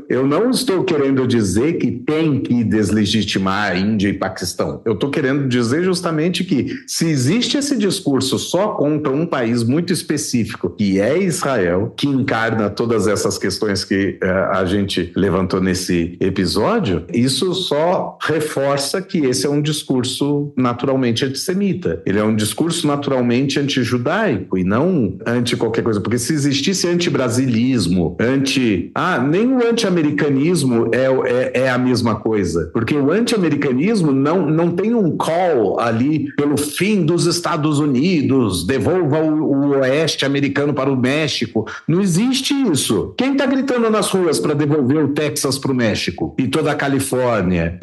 Speaker 1: eu não estou querendo dizer que tem que deslegitimar a Índia e Paquistão. Eu estou querendo dizer justamente que se existe esse discurso só contra um país muito específico, que é Israel, que encarna todas essas questões que a gente levantou nesse episódio, isso só reforça que esse é um discurso naturalmente antissemita. Ele é um discurso naturalmente antijudaico e não anti qualquer coisa. Porque se existisse anti-brasilismo, nem o anti-americanismo é a mesma coisa. Porque o anti-americanismo não tem um call ali pelo fim dos Estados Unidos, devolva o oeste americano para o México. Não existe isso. Quem está gritando nas ruas para devolver o Texas para o México e toda a Califórnia?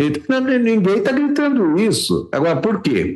Speaker 1: Ninguém está gritando isso. Agora, por quê?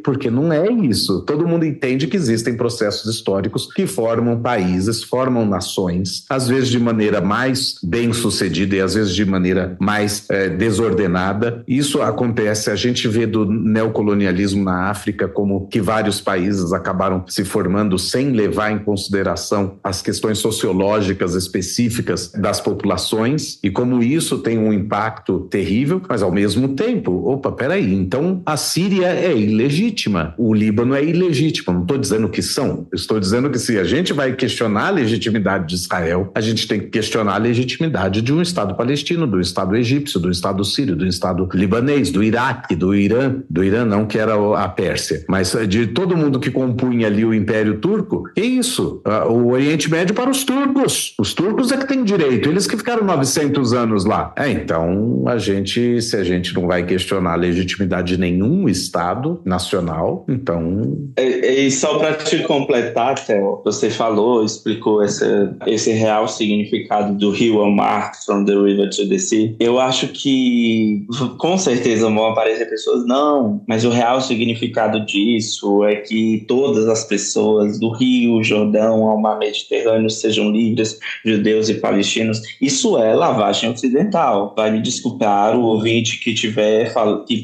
Speaker 1: Porque não é isso. Todo mundo entende que existem processos históricos que formam países, formam nações, às vezes de maneira mais bem-sucedida e às vezes de maneira mais desordenada. Isso acontece, a gente vê do neocolonialismo na África como que vários países acabaram se formando sem levar em consideração as questões sociológicas específicas das populações e como isso tem um impacto terrível, mas ao mesmo tempo, peraí, então a Síria é ilegítima, o Líbano é ilegítimo, não estou dizendo que são, estou dizendo que se a gente vai questionar a legitimidade de Israel, a gente tem que questionar a legitimidade de um Estado palestino, do Estado egípcio, do Estado sírio, do Estado libanês, do Iraque, do Irã não, que era a Pérsia, mas de todo mundo que compunha ali o Império Turco. Que isso? O Oriente Médio para os turcos é que tem direito, eles que ficaram 900 anos lá. Então, se a gente não vai questionar a legitimidade de nenhum Estado nacional, então...
Speaker 3: E só para te completar, Theo, você explicou esse real significado do rio ao mar, from the river to the sea. Eu acho que, com certeza, vão aparecer pessoas, não, mas o real significado disso é que todas as pessoas do Rio, Jordão, ao mar Mediterrâneo sejam livres, judeus e palestinos. Isso é lavagem ocidental. Vai me desculpar o ouvinte que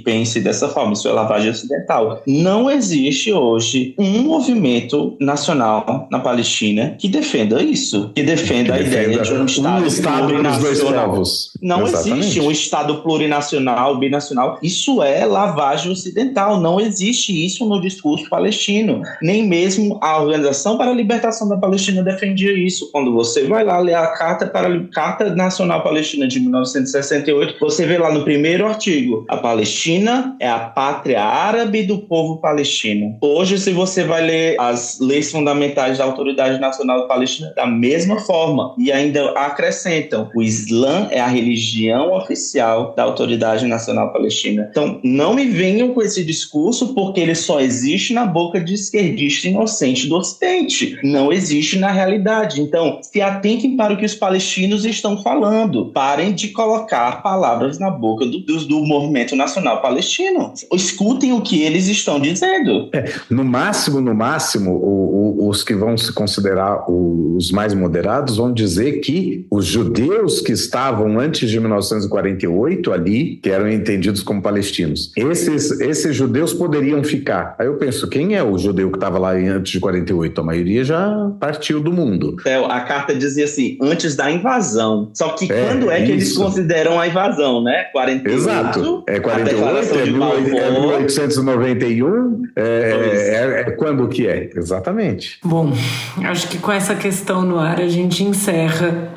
Speaker 3: pense dessa forma. Isso é lavagem ocidental. Não existe hoje um movimento nacional na Palestina que defenda isso, que defenda a ideia de um Estado plurinacional. Não existe um Estado plurinacional, binacional. Isso é lavagem ocidental. Não existe isso no discurso palestino. Nem mesmo a Organização para a Libertação da Palestina defendia isso. Quando você vai lá ler a Carta Nacional Palestina de 1968, você vê lá no primeiro artigo: a Palestina é a pátria árabe do povo palestino. Hoje, se você vai ler as leis fundamentais da Autoridade Nacional Palestina, da mesma forma, e ainda acrescentam: o Islã é a religião oficial da Autoridade Nacional Palestina. Então, não me venham com esse discurso, porque ele só existe na boca de esquerdista inocente do Ocidente. Não existe na realidade. Então, se atentem para o que os palestinos estão falando. Parem de colocar palavras na boca do movimento nacional palestino. Escutem o que eles estão dizendo.
Speaker 1: No máximo, os que vão se considerar os mais moderados vão dizer que os judeus que estavam antes de 1948 ali, que eram entendidos como palestinos, esses judeus poderiam ficar. Aí eu penso, quem é o judeu que estava lá antes de 48? A maioria já partiu do mundo.
Speaker 3: A carta dizia assim, antes da invasão. Só que quando é que eles consideram a invasão, né? 48.
Speaker 1: Exato. 48, é 1891. É quando que é? Exatamente.
Speaker 2: Bom, acho que com essa questão no ar a gente encerra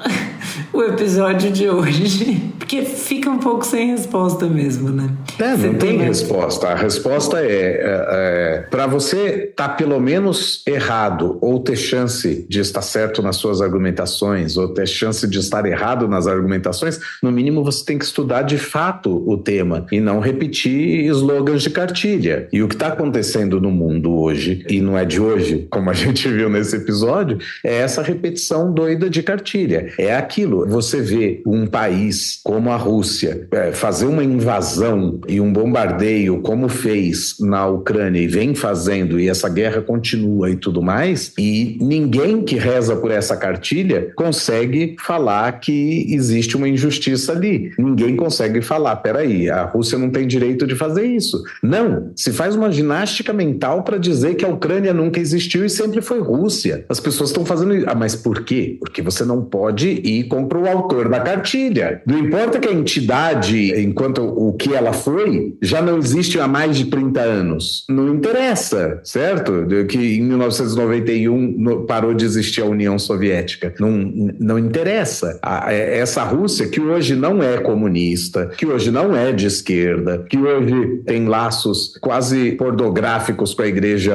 Speaker 2: o episódio de hoje, porque fica um pouco sem resposta mesmo, né?
Speaker 1: Não tem resposta. A resposta é para você estar pelo menos errado ou ter chance de estar certo nas suas argumentações ou ter chance de estar errado nas argumentações, no mínimo você tem que estudar de fato o tema e não repetir slogans de cartilha. E o que está acontecendo no mundo hoje, e não é de hoje, como a gente viu nesse episódio, é essa repetição doida de cartilha. É aquilo. Você vê um país como como a Rússia fazer uma invasão e um bombardeio como fez na Ucrânia e vem fazendo, e essa guerra continua e tudo mais, e ninguém que reza por essa cartilha consegue falar que existe uma injustiça ali. Ninguém consegue falar, peraí, a Rússia não tem direito de fazer isso. Não, se faz uma ginástica mental para dizer que a Ucrânia nunca existiu e sempre foi Rússia. As pessoas estão fazendo isso. Mas por quê? Porque você não pode ir contra o autor da cartilha. Não importa que a entidade, enquanto o que ela foi, já não existe há mais de 30 anos. Não interessa, certo? Que em 1991 parou de existir a União Soviética. Não interessa. Essa Rússia, que hoje não é comunista, que hoje não é de esquerda, que hoje tem laços quase pornográficos com a Igreja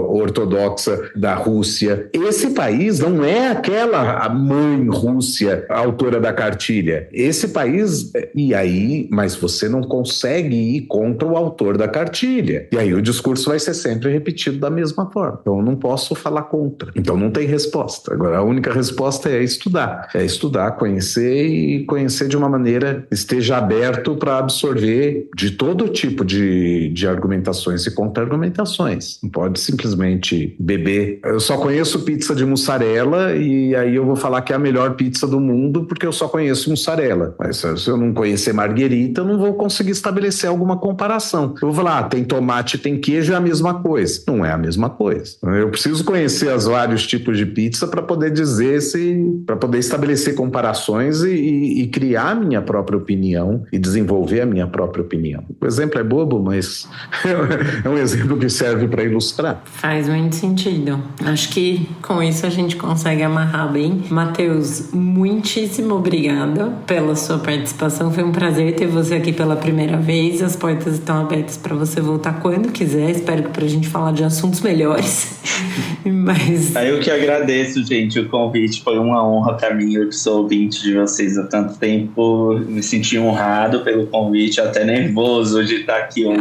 Speaker 1: Ortodoxa da Rússia. Esse país não é aquela mãe Rússia, a autora da cartilha. Esse país, mas você não consegue ir contra o autor da cartilha. E aí o discurso vai ser sempre repetido da mesma forma. Então eu não posso falar contra. Então não tem resposta. Agora a única resposta é estudar. É estudar, conhecer e conhecer de uma maneira que esteja aberto para absorver de todo tipo de argumentações e contra-argumentações. Não pode simplesmente beber. Eu só conheço pizza de mussarela e aí eu vou falar que é a melhor pizza do mundo porque eu só conheço mussarela. Mas se eu não conhecer marguerita, eu não vou conseguir estabelecer alguma comparação. Eu vou falar, tem tomate, tem queijo, é a mesma coisa. Não é a mesma coisa. Eu preciso conhecer os vários tipos de pizza para poder dizer para poder estabelecer comparações e criar a minha própria opinião e desenvolver a minha própria opinião. O exemplo é bobo, mas é um exemplo que serve para ilustrar.
Speaker 2: Faz muito sentido. Acho que com isso a gente consegue amarrar bem. Matheus, muitíssimo obrigada pela sua participação. Foi um prazer ter você aqui pela primeira vez. As portas estão abertas para você voltar quando quiser. Espero que pra gente falar de assuntos melhores. Mas...
Speaker 3: Eu que agradeço, gente, o convite. Foi uma honra para mim. Eu que sou ouvinte de vocês há tanto tempo. Me senti honrado pelo convite, até nervoso de estar aqui hoje.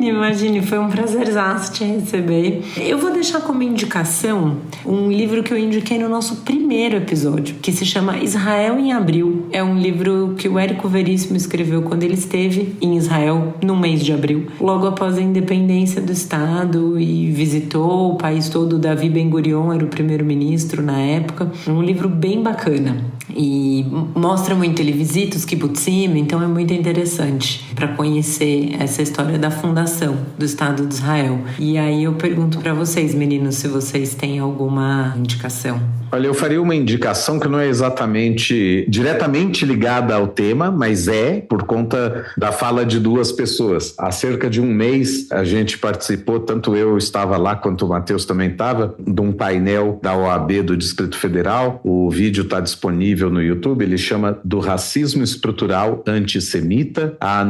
Speaker 2: Imagine. Foi um prazerzaço te receber. Eu vou deixar como indicação um livro que eu indiquei no nosso primeiro episódio, que se chama Israel em Abril. É um livro que o Érico Veríssimo escreveu quando ele esteve em Israel no mês de abril, logo após a independência do Estado, e visitou o país todo. Davi Ben-Gurion era o primeiro-ministro na época. É um livro bem bacana e mostra muito, ele visita os kibbutzim, então é muito interessante para conhecer essa história da fundação do Estado de Israel. E aí eu pergunto para vocês, meninos, se vocês têm alguma indicação.
Speaker 1: Olha, eu faria uma indicação que não é exatamente diretamente ligada ao tema, mas é por conta da fala de duas pessoas. Há cerca de um mês a gente participou, tanto eu estava lá quanto o Matheus também estava, de um painel da OAB do Distrito Federal. O vídeo está disponível no YouTube, ele chama Do Racismo Estrutural Antissemita à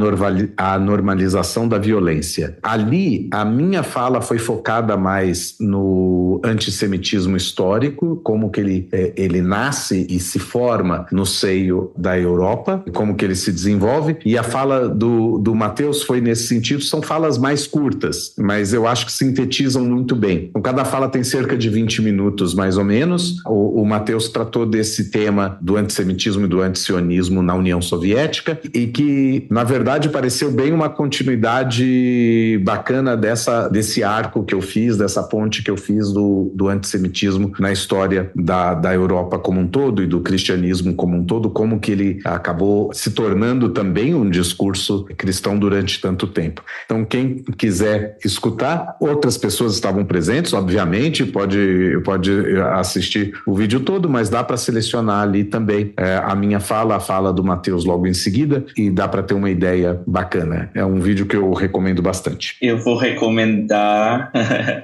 Speaker 1: Normalização da Violência. Ali, a minha fala foi focada mais no antissemitismo histórico, como que ele nasce e se forma no seio da Europa, como que ele se desenvolve, e a fala do Matheus foi nesse sentido. São falas mais curtas, mas eu acho que sintetizam muito bem. Então, cada fala tem cerca de 20 minutos, mais ou menos. O Matheus tratou desse tema do antissemitismo e do antisionismo na União Soviética, e que, na verdade, pareceu bem uma continuidade bacana desse arco que eu fiz, dessa ponte que eu fiz do antissemitismo na história da Europa como um todo e do cristianismo como um todo, como que ele acabou se tornando também um discurso cristão durante tanto tempo. Então, quem quiser escutar, outras pessoas estavam presentes, obviamente, pode assistir o vídeo todo, mas dá para selecionar ali também a minha fala, a fala do Matheus logo em seguida, e dá para ter uma ideia bacana. É um vídeo que eu recomendo bastante.
Speaker 3: Eu vou recomendar...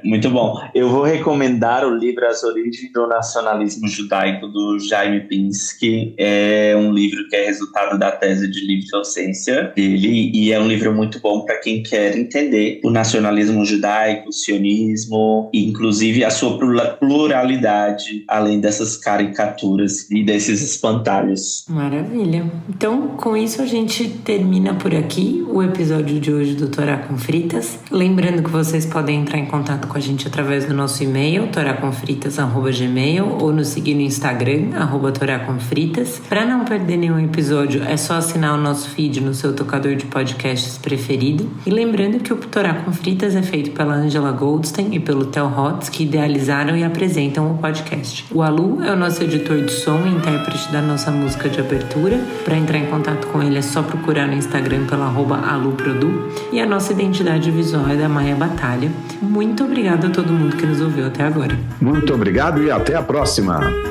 Speaker 3: Muito bom. Eu vou recomendar o livro As Origens do Nacionalismo Judaico, do Jaime Pinsky. É um livro que é resultado da tese de livre docência dele, e é um livro muito bom para quem quer entender o nacionalismo judaico, o sionismo, e inclusive a sua pluralidade, além dessas caricaturas e desses espantalhos.
Speaker 2: Maravilha. Então, com isso a gente termina por aqui o episódio de hoje do Torá com Fritas. Lembrando que vocês podem entrar em contato com a gente através do nosso e-mail, toraconfritas@gmail.com, ou nos seguir no Instagram, @toraconfritas. favoritas. Para não perder nenhum episódio, é só assinar o nosso feed no seu tocador de podcasts preferido. E lembrando que o Torá com Fritas é feito pela Angela Goldstein e pelo Theo Hotz, que idealizaram e apresentam o podcast. O Alu é o nosso editor de som e intérprete da nossa música de abertura. Para entrar em contato com ele é só procurar no Instagram pela @aluprodu. E a nossa identidade visual é da Maia Batalha. Muito obrigada a todo mundo que nos ouviu até agora.
Speaker 1: Muito obrigado e até a próxima!